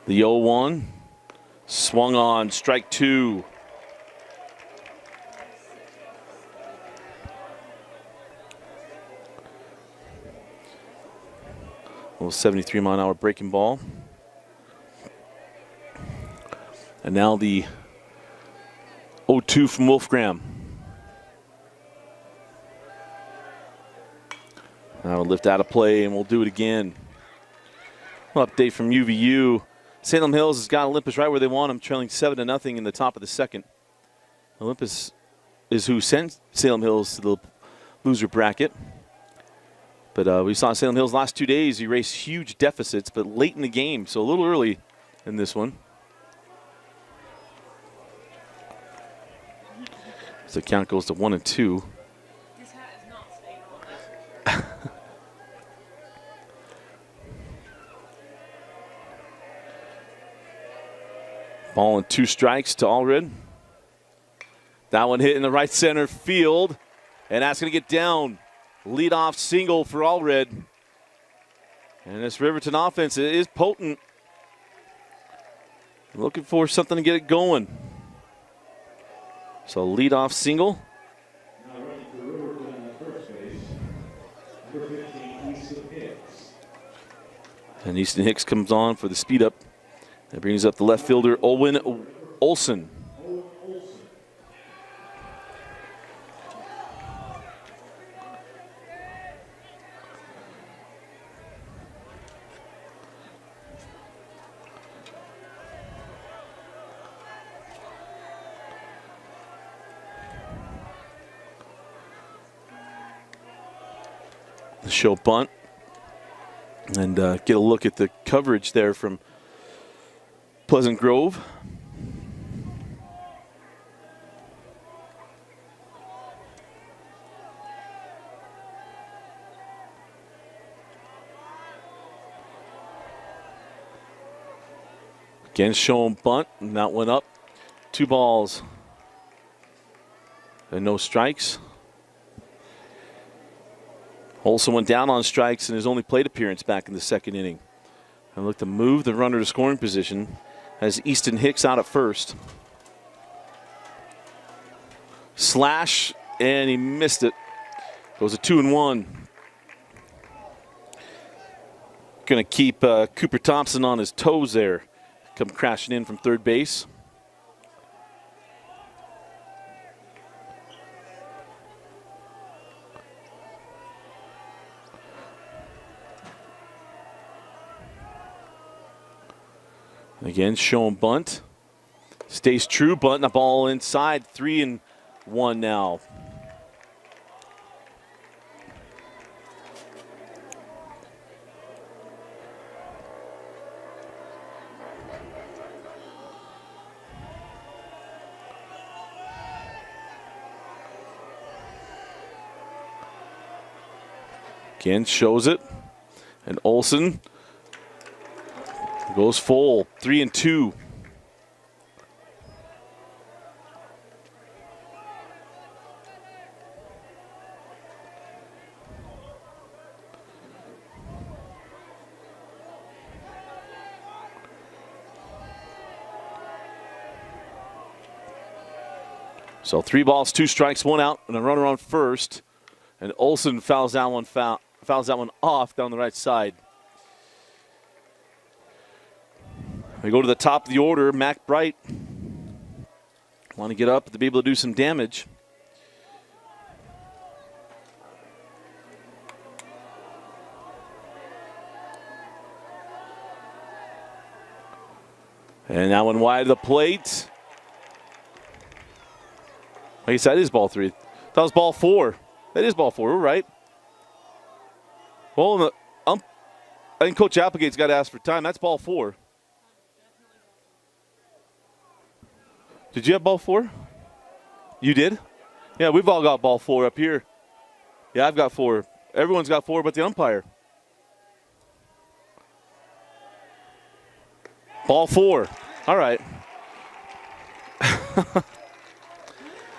The 0-1. Swung on. Strike 2. Little 73-mile-an-hour breaking ball. And now the 0-2 from Wolfgram. Now we'll lift out of play, and we'll do it again. Update from UVU. Salem Hills has got Olympus right where they want them, trailing 7-0 in the top of the 2nd. Olympus is who sent Salem Hills to the loser bracket. But we saw Salem Hills last 2 days erase huge deficits, but late in the game, so a little early in this one. So the count goes to 1-2. This hat is not staying on. Ball and 2 strikes to Allred. That one hit in the right center field, and that's going to get down. Leadoff single for Allred. And this Riverton offense is potent. Looking for something to get it going. So leadoff single. Now running for Riverton at first base, number 15, Easton Hicks. And Easton Hicks comes on for the speed up. That brings up the left fielder, Owen Olson. Show bunt. And get a look at the coverage there from Pleasant Grove. Again, showing bunt, and that went up. 2 balls and no strikes. Olsen went down on strikes in his only plate appearance back in the 2nd inning. And look to move the runner to scoring position as Easton Hicks out at first. Slash, and he missed it. Goes a 2-1. Going to keep Cooper Thompson on his toes there. Come crashing in from third base. Again, showing bunt. Stays true, bunting the ball inside. 3-1 now. Again, shows it. And Olsen goes full. 3-2. So 3 balls, 2 strikes, 1 out, and a runner on first. And Olsen fouls that one off down the right side. We go to the top of the order. Mac Bright want to get up to be able to do some damage. And that one wide of the plate. I guess that is ball 3. That was ball 4. That is ball 4. We're right. Well, I think Coach Applegate's got to ask for time. That's ball 4. Did you have ball 4? You did? Yeah, we've all got ball 4 up here. Yeah, I've got 4. Everyone's got 4 but the umpire. Ball 4. All right.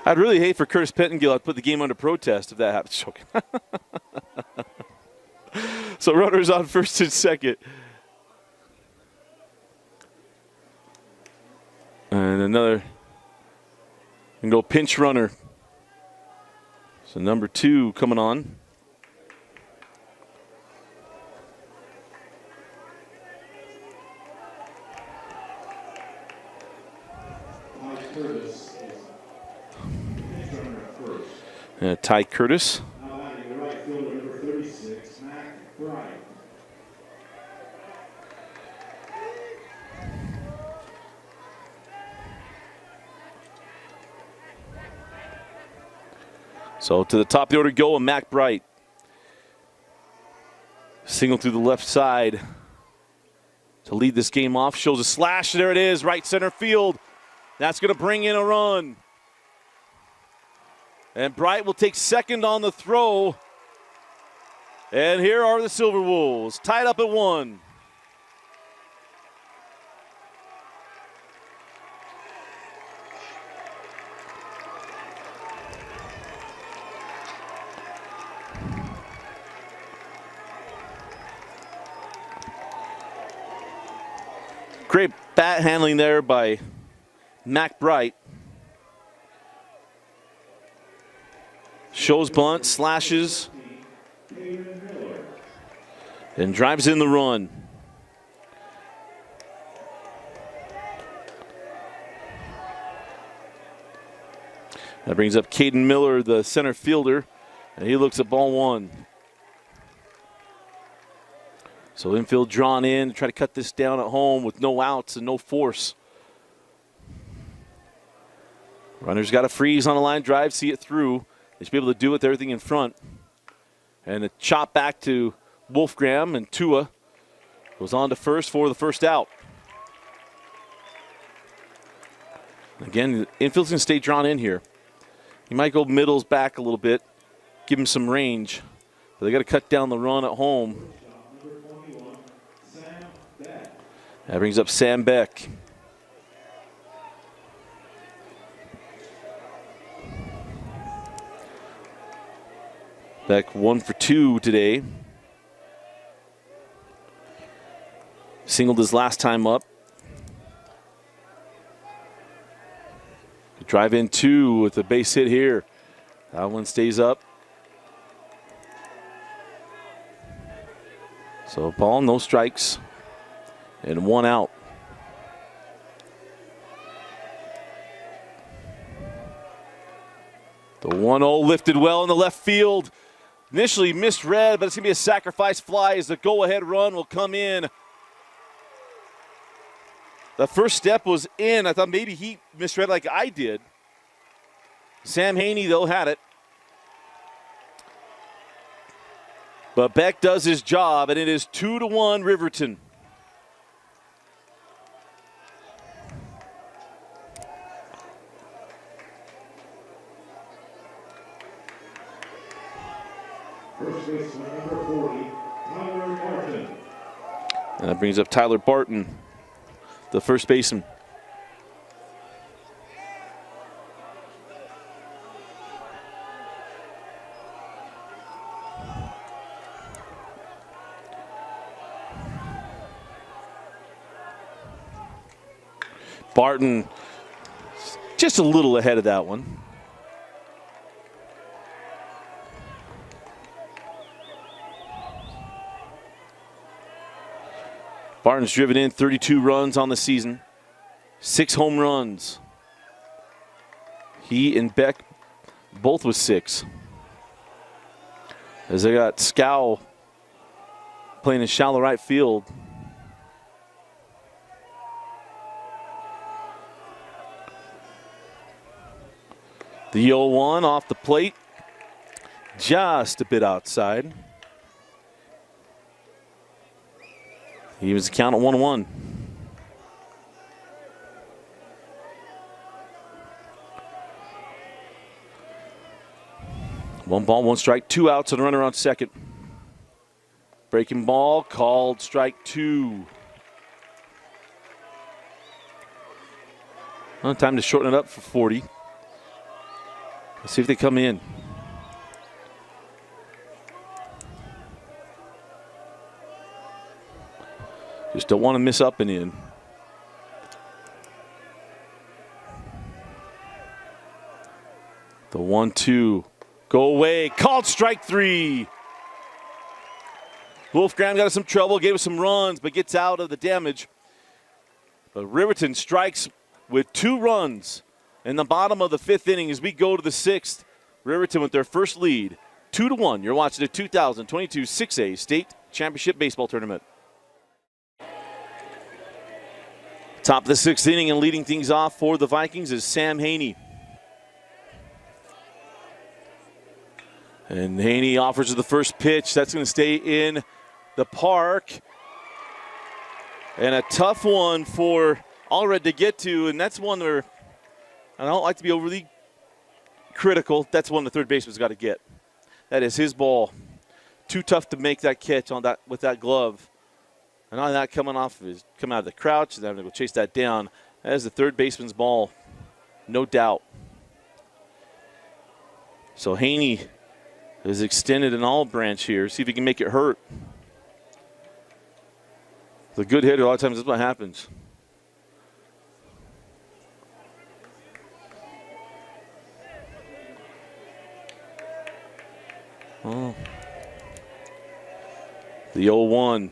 I'd really hate for Curtis Pettengill to put the game under protest if that happens. So runners on first and second. And another. And go pinch runner. So number 2 coming on. Ty Curtis. Right fielder, number 36, Mac Bright. So to the top of the order go, and Mac Bright. Single through the left side to lead this game off. Shows a slash. There it is, right center field. That's going to bring in a run. And Bright will take second on the throw. And here are the Silverwolves, tied up at 1. Great bat handling there by Mac Bright. Shows bunt, slashes, and drives in the run. That brings up Caden Miller, the center fielder, and he looks at ball 1. So infield drawn in to try to cut this down at home with no outs and no force. Runner's got to freeze on a line drive, see it through. They should be able to do it with everything in front. And a chop back to Wolfgram, and Tua goes on to first for the first out. Again, the infield's going to stay drawn in here. He might go middles back a little bit, give him some range. But they got to cut down the run at home. That brings up Sam Beck. Beck 1 for 2 today. Singled his last time up. Drive in 2 with a base hit here. That one stays up. So ball, no strikes, and 1 out. The 1-0 lifted well in the left field. Initially misread, but it's going to be a sacrifice fly as the go-ahead run will come in. The first step was in. I thought maybe he misread like I did. Sam Haney, though, had it. But Beck does his job, and it is 2-1 Riverton. First baseman number 40, Tyler Barton. And that brings up Tyler Barton, the first baseman. Barton just a little ahead of that one. Barton's driven in 32 runs on the season, 6 home runs. He and Beck both with 6. As they got Scow playing in shallow right field. The 0-1 off the plate, just a bit outside. He was the count at 1-1. One ball, 1 strike, 2 outs, and a runner on second. Breaking ball called strike 2. Well, time to shorten it up for 40. Let's see if they come in. Just don't want to miss up and in. The 1-2. Go away. Called strike 3. Wolfgram got us some trouble, gave us some runs, but gets out of the damage. But Riverton strikes with 2 runs in the bottom of the 5th inning as we go to the 6th. Riverton with their first lead, 2-1. You're watching the 2022 6A State Championship Baseball Tournament. Top of the 6th inning and leading things off for the Vikings is Sam Haney. And Haney offers the first pitch. That's going to stay in the park. And a tough one for Allred to get to, and that's one where I don't like to be overly critical. That's one the third baseman's got to get. That is his ball. Too tough to make that catch on that with that glove. And on that coming out of the crouch, and having to go chase that down. That is the third baseman's ball, no doubt. So Haney is extended an olive branch here. See if he can make it hurt. The good hitter, a lot of times that's what happens. Oh. The 0-1.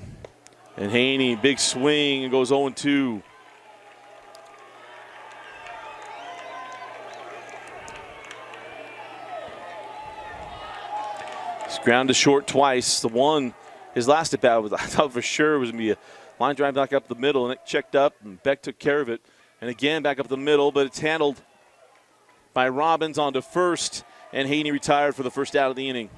And Haney, big swing, and goes 0-2. He's ground to short twice. The one, his last at bat, I thought for sure was going to be a line drive back up the middle, and it checked up, and Beck took care of it. And again, back up the middle, but it's handled by Robbins onto first, and Haney retired for the first out of the inning.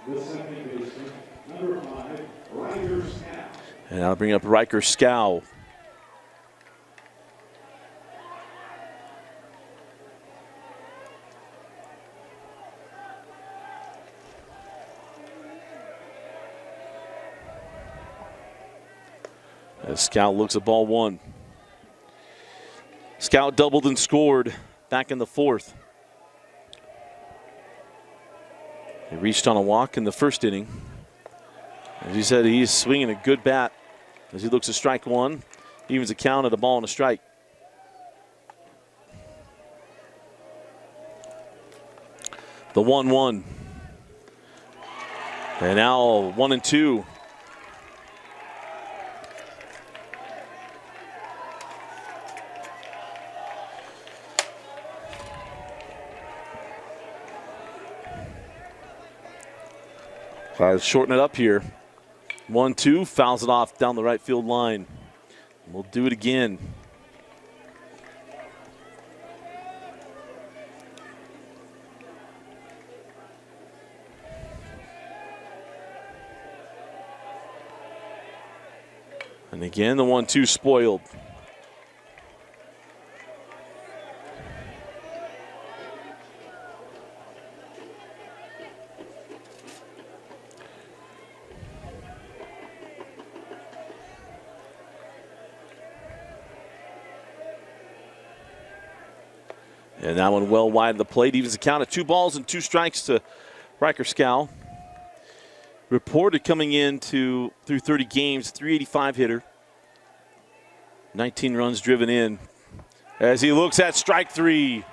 The second baseman, number 5, Ryder Scow. And I'll bring up Riker Scow. As Scout looks at ball one. Scout doubled and scored back in the fourth. He reached on a walk in the first inning. As he said, he's swinging a good bat as he looks at strike one. Evens a count at a ball and a strike. The 1-1. And now 1-2. Shorten it up here. 1-2, fouls it off down the right field line. We'll do it again. And again, the 1-2 spoiled. And that one well wide of the plate. Evens the count at 2 balls and 2 strikes to Riker Scow. Reported coming in through 30 games, 385 hitter. 19 runs driven in. As he looks at strike 3.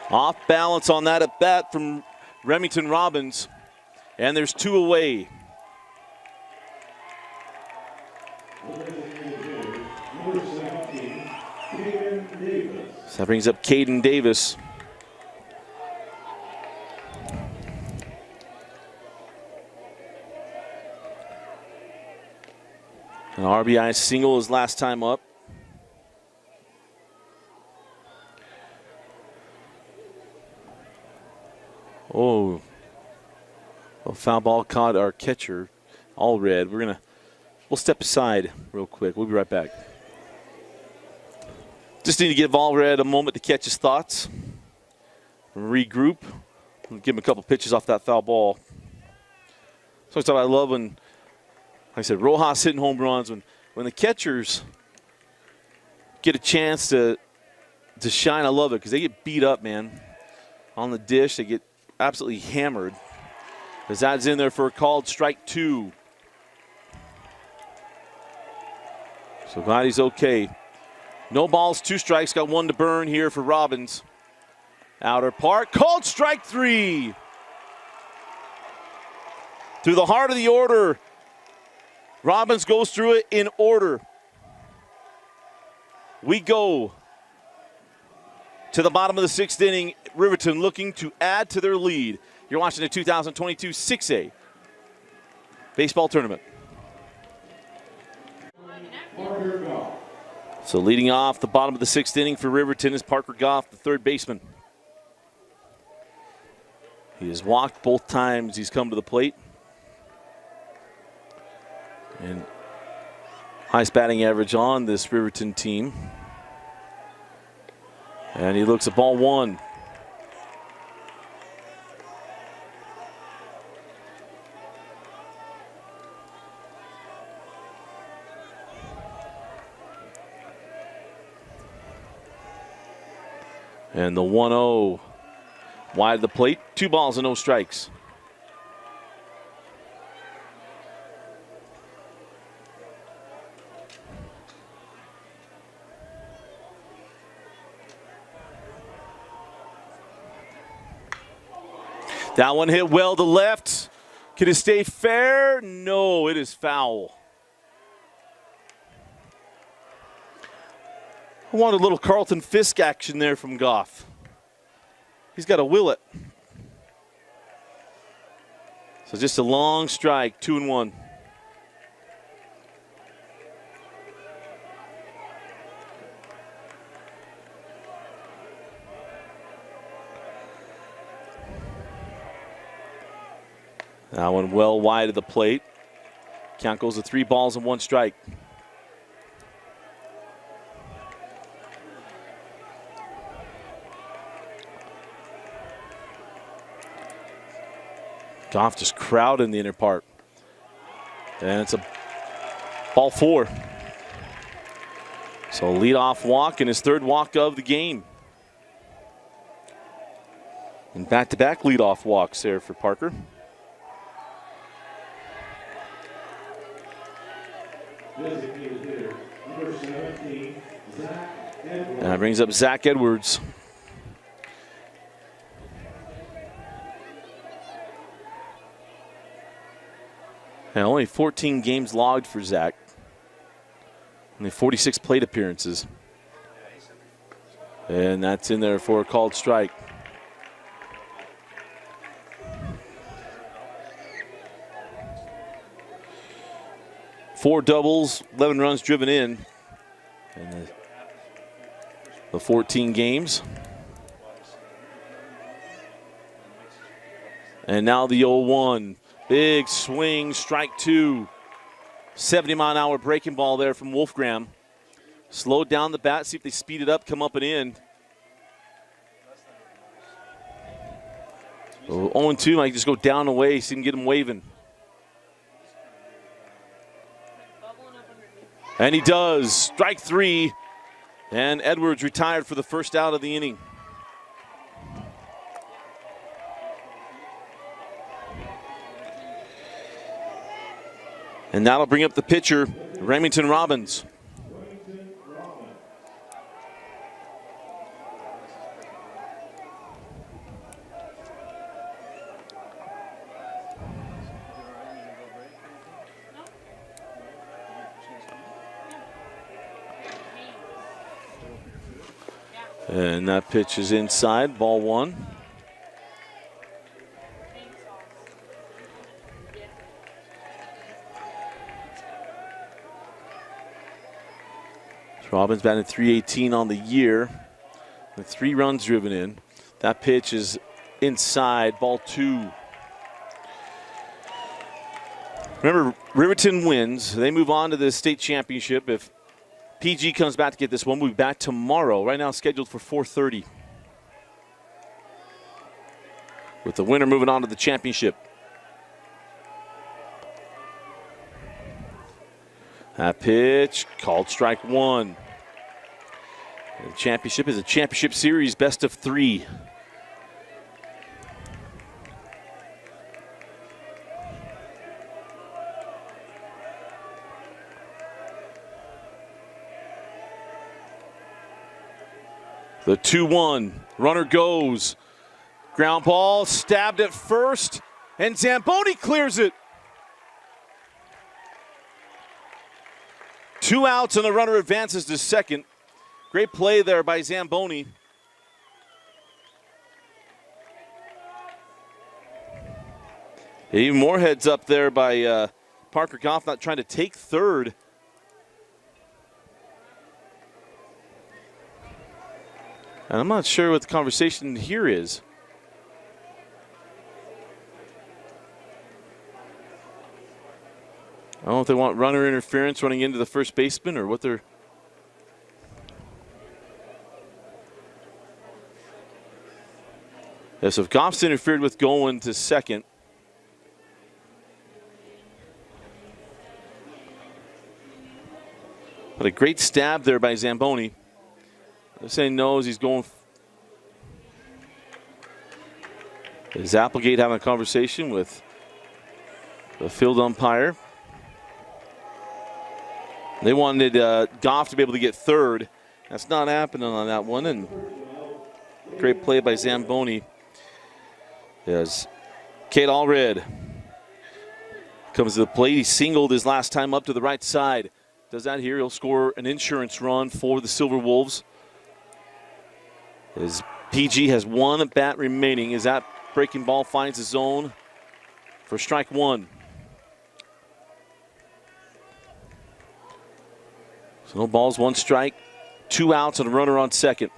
Off balance on that at bat from Remington Robbins. And there's 2 away. Number 17, Caden Davis. So that brings up Caden Davis. An RBI single his last time up. Oh, a foul ball caught our catcher, all red. We'll step aside real quick. We'll be right back. Just need to give Allred a moment to catch his thoughts, regroup, and give him a couple pitches off that foul ball. So I love when, like I said, Rojas hitting home runs, when the catchers get a chance to shine. I love it because they get beat up, man. On the dish, they get absolutely hammered. As that's in there for a called strike 2. So glad he's okay. No balls, 2 strikes. Got 1 to burn here for Robbins. Outer part, called strike 3. Through the heart of the order. Robbins goes through it in order. We go to the bottom of the 6th inning. Riverton looking to add to their lead. You're watching the 2022 6A baseball tournament. Parker Goff. So leading off the bottom of the 6th inning for Riverton is Parker Goff, the 3rd baseman. He has walked both times he's come to the plate. And highest batting average on this Riverton team. And he looks at ball 1. And the 1-0 wide of the plate. 2 balls and no strikes. That one hit well to left. Can it stay fair? No, it is foul. I want a little Carlton Fisk action there from Goff. He's got to will it. So just a long strike, 2-1. That one well wide of the plate. Count goes to 3 balls and 1 strike. Goff just crowding the inner part. And it's a ball 4. So leadoff walk and his 3rd walk of the game. And back-to-back leadoff walks there for Parker. Designated hitter, number 17, Zach Edwards. And that brings up Zach Edwards. And only 14 games logged for Zach. Only 46 plate appearances. And that's in there for a called strike. Four doubles, 11 runs driven in the 14 games. And now the 0-1. Big swing, strike 2. 70-mile-an-hour breaking ball there from Wolfgram. Slowed down the bat, see if they speed it up, come up and in. 0-2, might just go down away, see him get him waving. And he does. Strike 3. And Edwards retired for the first out of the inning. And that'll bring up the pitcher, Remington Robbins. And that pitch is inside, ball 1. Robbins batting .318 on the year with 3 runs driven in. That pitch is inside, ball 2. Remember, Riverton wins. They move on to the state championship. If PG comes back to get this one, we'll be back tomorrow. Right now scheduled for 4:30. With the winner moving on to the championship. That pitch called strike 1. The championship is a championship series, best of 3. The 2-1, runner goes. Ground ball, stabbed at first, and Zamboni clears it. 2 outs and the runner advances to second. Great play there by Zamboni. Even more heads up there by Parker Goff, not trying to take third. And I'm not sure what the conversation here is. I don't know if they want runner interference running into the first baseman or what they're. Yes, if Goff's interfered with going to second. But a great stab there by Zamboni. They're saying no as he's going. Is Applegate having a conversation with the field umpire? They wanted Goff to be able to get third. That's not happening on that one. And great play by Zamboni. Yes, Cade Allred comes to the plate. He singled his last time up to the right side. Does that here. He'll score an insurance run for the Silverwolves. As PG has 1 at bat remaining as that breaking ball finds the zone for strike 1. So no balls, 1 strike, 2 outs, and a runner on second.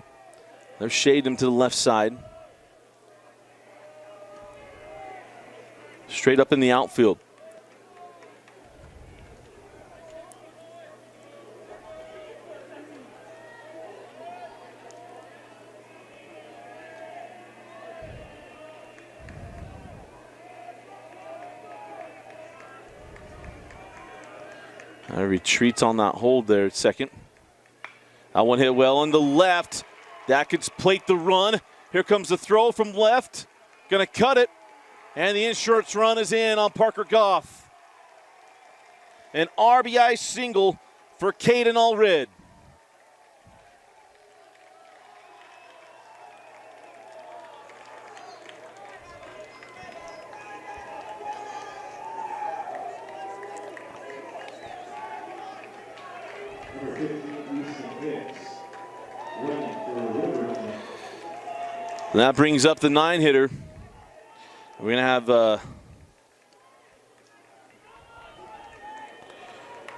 They're shading him to the left side. straight up in the outfield. Retreats on that hold there at second. That one hit well on the left. That could plate the run. Here comes the throw from left. Gonna cut it. And the insurance run is in on Parker Goff. An RBI single for Caden Allred. Number 15, Easton Hicks, running for Riverton. And that brings up the 9-hitter. We're going to have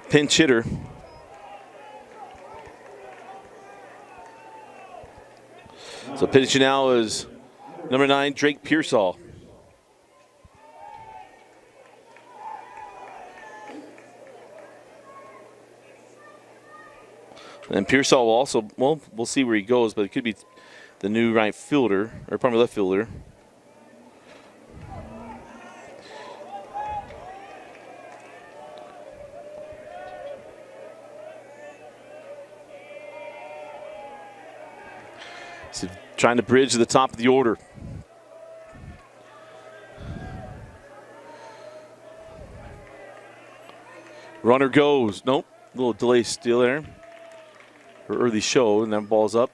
pinch hitter. So pitching now is number 9, Drake Pearsall. And Pearsall will also, well, we'll see where he goes, but it could be the new right fielder, or probably left fielder. So trying to bridge to the top of the order. Runner goes. Nope. A little delay still there. Or early show, and then ball's up.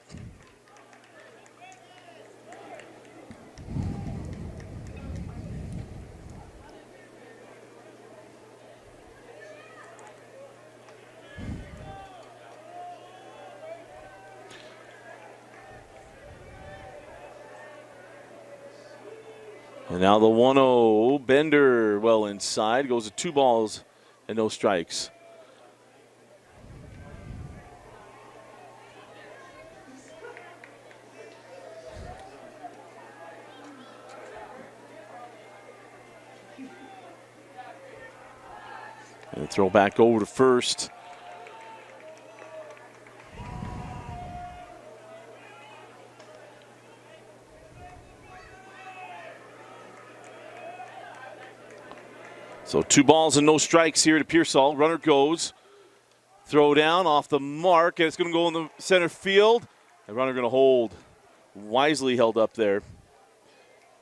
And now the 1-0, Bender well inside, goes to 2 balls and no strikes. And throw back over to first. So 2 balls and no strikes here to Pearsall. Runner goes. Throw down off the mark, and it's going to go in the center field. The runner going to hold. Wisely held up there.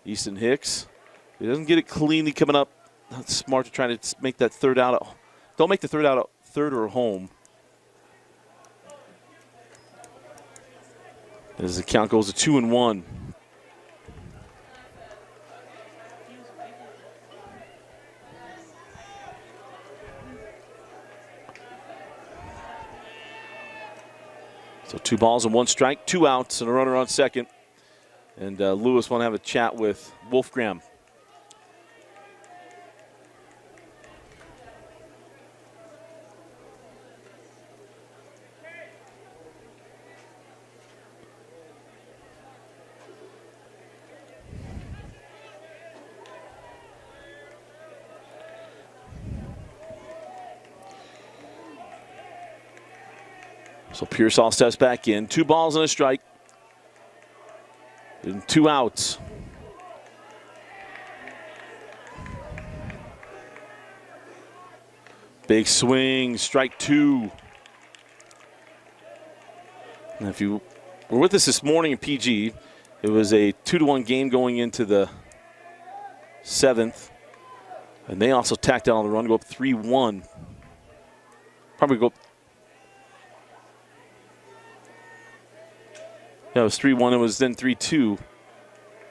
Easton Hicks. He doesn't get it cleanly coming up. Not smart to try to make that third out. Don't make the third out, third or home. As the count goes to 2-1. So 2 balls and 1 strike, 2 outs, and a runner on second. And Lewis want to have a chat with Wolfgram. So Pearsall steps back in. 2 balls and a strike. And 2 outs. Big swing, strike 2. And if you were with us this morning in PG, it was a 2-1 game going into the 7th. And they also tacked down on the run, go up 3-1. Probably go. Yeah, it was 3-1. It was then 3-2.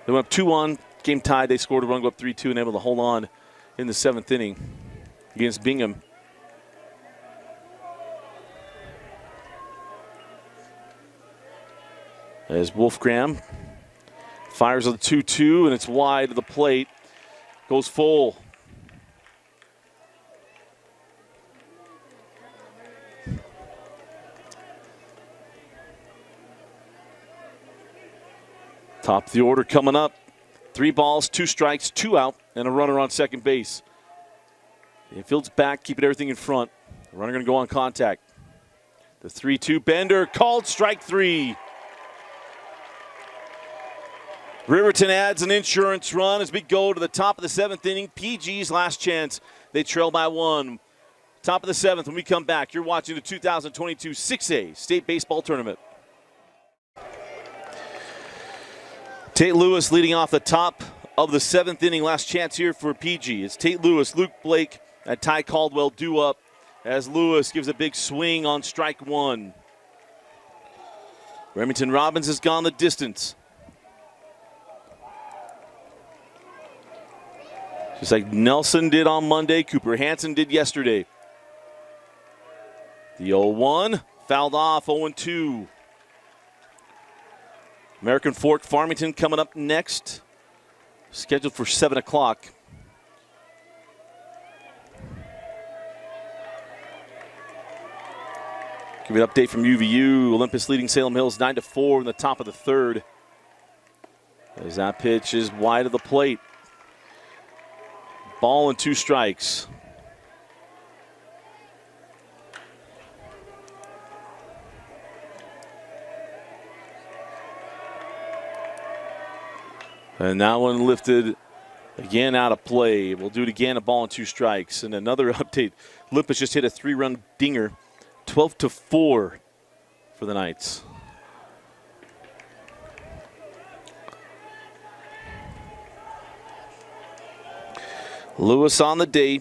They went up 2-1. Game tied. They scored a run, go up 3-2, and able to hold on in the 7th inning against Bingham. As Wolfgram fires on the 2-2, and it's wide of the plate. Goes full. Top of the order coming up. 3 balls, 2 strikes, 2 out. and a runner on second base. Infield's back, keeping everything in front. The runner going to go on contact. The 3-2 bender, called strike 3. Riverton adds an insurance run as we go to the top of the 7th inning. PG's last chance. They trail by 1. Top of the 7th. When we come back, you're watching the 2022 6A State Baseball Tournament. Tate Lewis leading off the top of the 7th inning. Last chance here for PG. It's Tate Lewis, Luke Blake, and Ty Caldwell due up as Lewis gives a big swing on strike 1. Remington Robbins has gone the distance. Just like Nelson did on Monday, Cooper Hansen did yesterday. The 0-1 fouled off, 0-2. American Fork Farmington coming up next, scheduled for 7 o'clock. Give you an update from UVU. Olympus leading Salem Hills 9-4 in the top of the 3rd. As that pitch is wide of the plate. Ball and 2 strikes. And that one lifted again out of play. We'll do it again, a ball and 2 strikes. And another update, Olympus just hit a 3-run dinger, 12-4 for the Knights. Lewis on the day.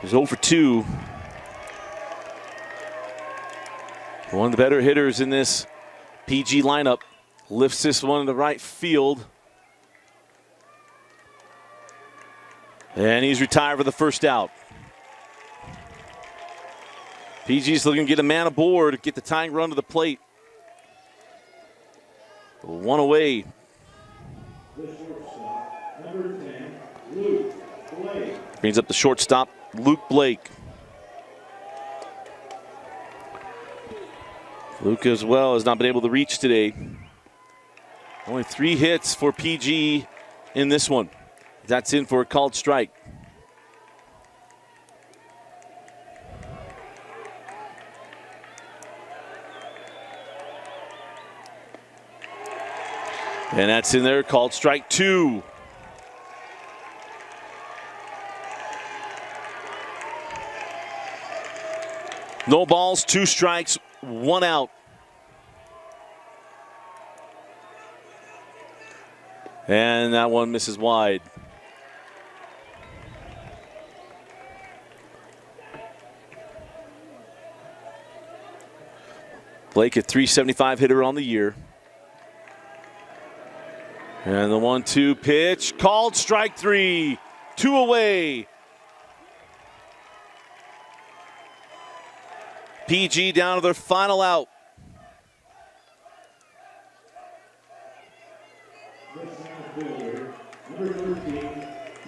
He's 0 for 2. One of the better hitters in this PG lineup. Lifts this one in the right field. And he's retired for the first out. PG's looking to get a man aboard, get the tying run to the plate. 1 away. Number 10, Luke Blake. Brings up the shortstop, Luke Blake. Luke as well has not been able to reach today. Only 3 hits for PG in this one. That's in for a called strike. And that's in there, called strike 2. No balls, 2 strikes, 1 out. And that one misses wide. Blake, a .375 hitter on the year. And the 1-2 pitch, called strike 3, 2 away. PG down to their final out. Number 13,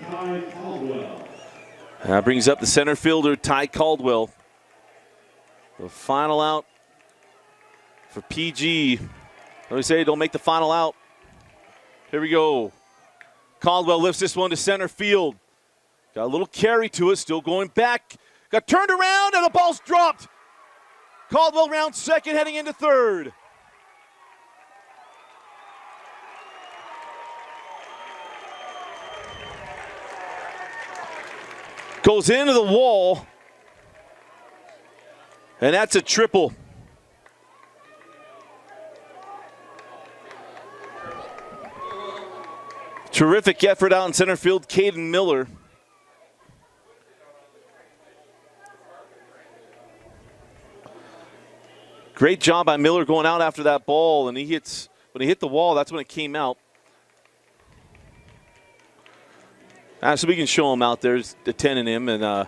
Ty Caldwell. That brings up the center fielder, Ty Caldwell. The final out for PG. Let me say, don't make the final out. Here we go. Caldwell lifts this one to center field. Got a little carry to it, still going back. Got turned around and the ball's dropped. Caldwell rounds second, heading into third. Goes into the wall. And that's a triple. Terrific effort out in center field, Caden Miller. Great job by Miller going out after that ball, and when he hit the wall, that's when it came out. So we can show him out there. There's the 10 in him, and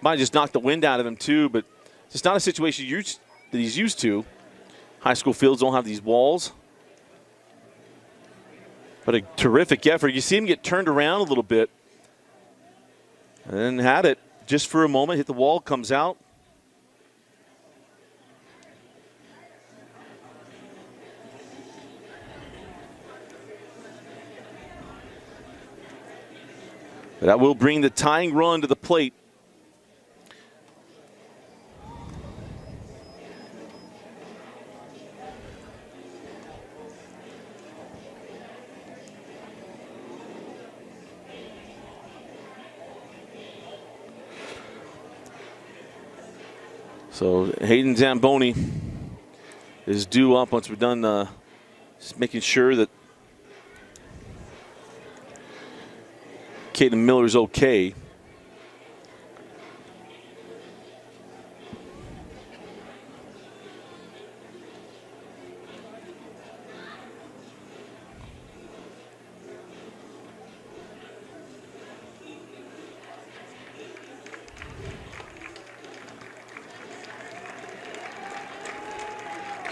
might just knock the wind out of him too, but it's not a situation that he's used to. High school fields don't have these walls. But a terrific effort. You see him get turned around a little bit, and then had it just for a moment, hit the wall, comes out. That will bring the tying run to the plate. So Hayden Zamboni is due up once we're done just making sure that Caden Miller's okay.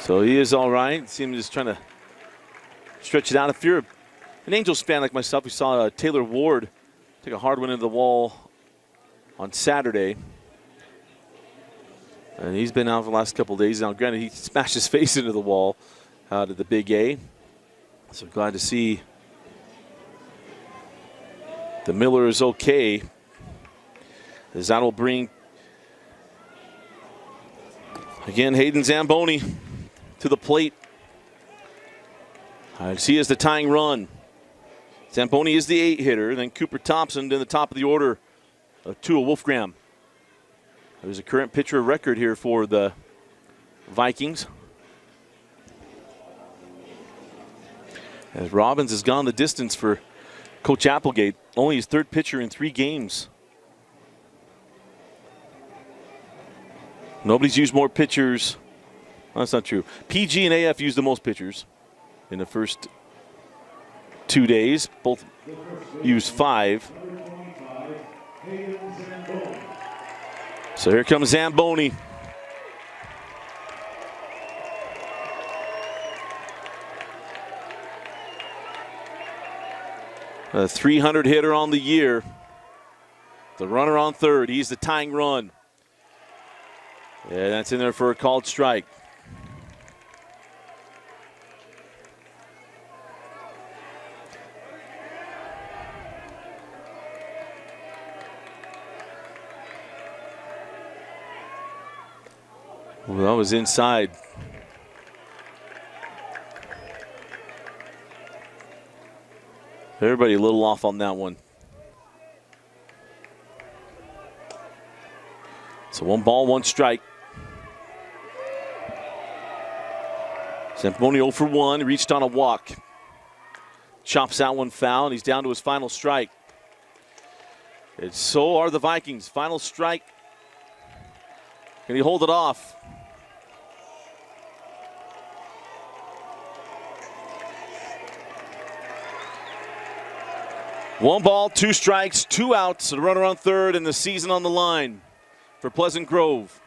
So he is all right. See him just trying to stretch it out. If you're an Angels fan like myself, we saw Taylor Ward take a hard one into the wall on Saturday. And he's been out for the last couple of days now. Granted, he smashed his face into the wall out at the Big A. So glad to see the Miller is okay, as that will bring, again, Hayden Zamboni to the plate. I see as the tying run. Zamboni is the 8-hitter. Then Cooper Thompson in the top of the order of Tua Wolfgram. There's a current pitcher record here for the Vikings. As Robbins has gone the distance for Coach Applegate. Only his third pitcher in 3 games. Nobody's used more pitchers. Well, that's not true. PG and AF used the most pitchers in the first 2 days. Both used 5. So here comes Zamboni. A 300 hitter on the year. The runner on third. He's the tying run. Yeah, that's in there for a called strike. Well, that was inside. Everybody a little off on that one. So 1 ball, 1 strike. Zamboni 0 for 1, reached on a walk. Chops that one foul, and he's down to his final strike. And so are the Vikings. Final strike. Can he hold it off? One ball, 2 strikes, 2 outs. The runner on third, and the season on the line for Pleasant Grove.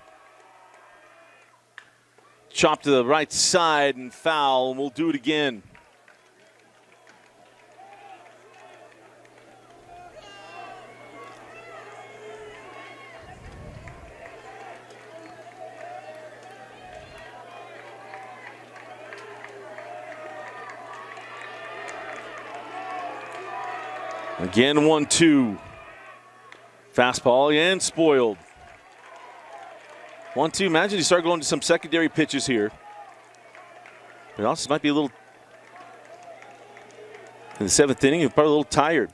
Chop to the right side and foul, and we'll do it again. Again, 1-2. Fastball and spoiled. 1-2. Imagine you start going to some secondary pitches here. But also might be a little, in the 7th inning, you're probably a little tired.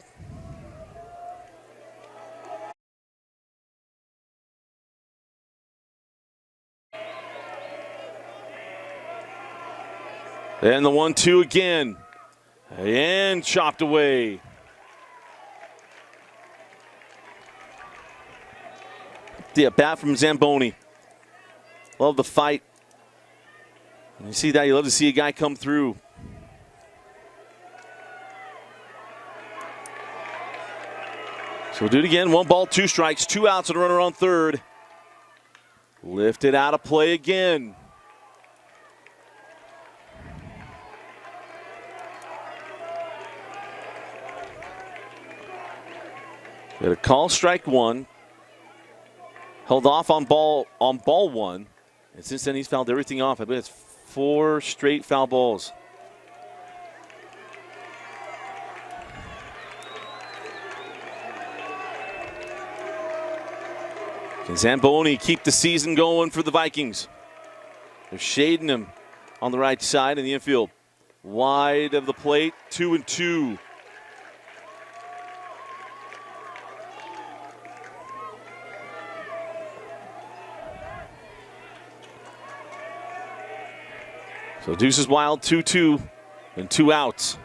And the 1-2 again. And chopped away. The at-bat from Zamboni. Love the fight. You see that, you love to see a guy come through. So we'll do it again. 1 ball, 2 strikes, 2 outs, and a runner on third. Lifted out of play again. Got a call, strike 1. Held off on ball 1. And since then, he's fouled everything off. I believe it's 4 straight foul balls. Can Zamboni keep the season going for the Vikings? They're shading him on the right side in the infield. Wide of the plate, 2-2. So Deuce is wild, 2-2, and 2 outs.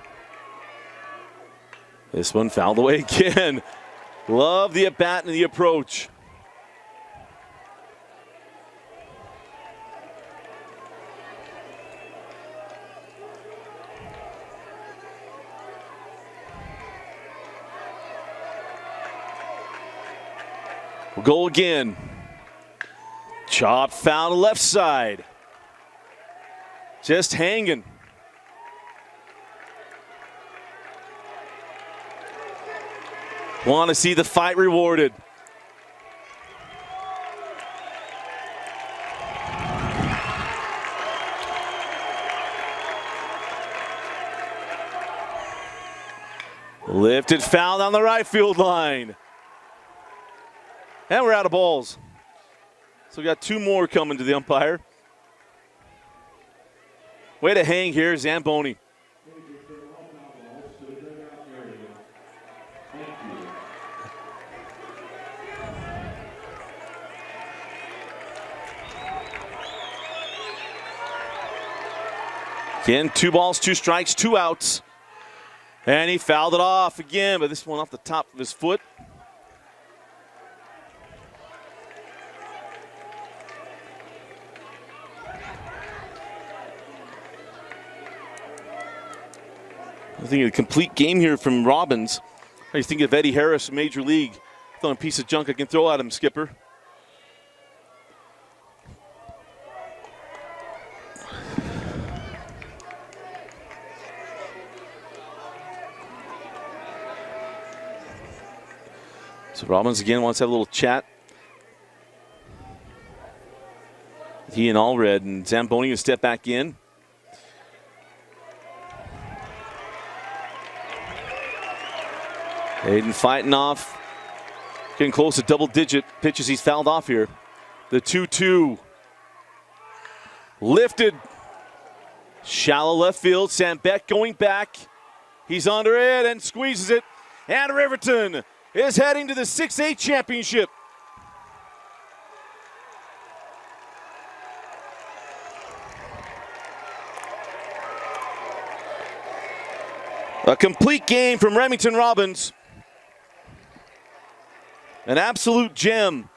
This one fouled away again. Love the at-bat and the approach. We'll go again. Chop foul to left side. Just hanging. Want to see the fight rewarded. Lifted foul down the right field line. And we're out of balls. So we got 2 more coming to the umpire. Way to hang here, Zamboni. Again, 2 balls, 2 strikes, 2 outs. And he fouled it off again, but this one off the top of his foot. I think a complete game here from Robbins. I think of Eddie Harris, Major League. Throwing a piece of junk I can throw at him, Skipper. So Robbins again wants to have a little chat. He and Allred, and Zamboni will step back in. Caden fighting off. Getting close to double-digit pitches he's fouled off here. The 2-2. Lifted. Shallow left field. Sam Beck going back. He's under it and squeezes it. And Riverton is heading to the 6A championship. A complete game from Remington Robbins. An absolute gem.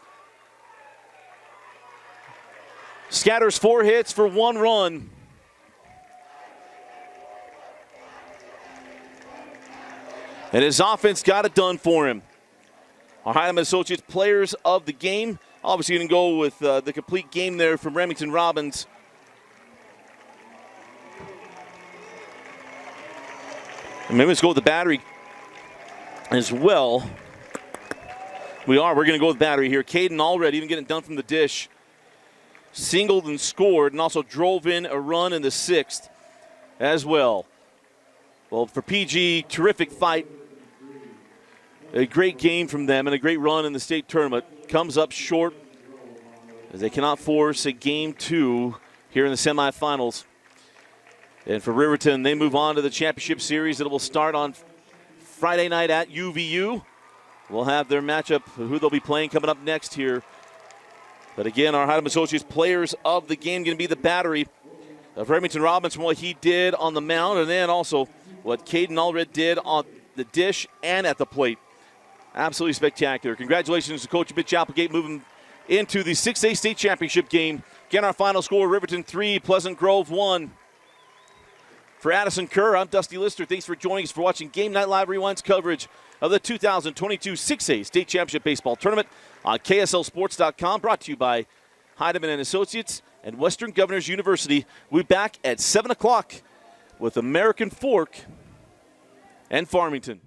Scatters 4 hits for 1 run. And his offense got it done for him. Our Hyndman Associates players of the game. Obviously going to go with the complete game there from Remington Robbins. And maybe let's go with the battery as well. We're going to go with battery here. Caden already even getting done from the dish. Singled and scored and also drove in a run in the 6th as well. Well, for PG, terrific fight. A great game from them and a great run in the state tournament. Comes up short as they cannot force a game 2 here in the semifinals. And for Riverton, they move on to the championship series that will start on Friday night at UVU. We'll have their matchup, who they'll be playing, coming up next here. But again, our Hyndman Associates players of the game going to be the battery of Remington Robbins from what he did on the mound, and then also what Caden Allred did on the dish and at the plate. Absolutely spectacular. Congratulations to Coach Mitch Applegate moving into the 6A state championship game. Again, our final score, Riverton 3, Pleasant Grove 1. For Addison Kerr, I'm Dusty Lister. Thanks for joining us for watching Game Night Live Rewind's coverage of the 2022 6A State Championship Baseball Tournament on KSLSports.com. Brought to you by Hyndman & Associates and Western Governors University. We'll be back at 7 o'clock with American Fork and Farmington.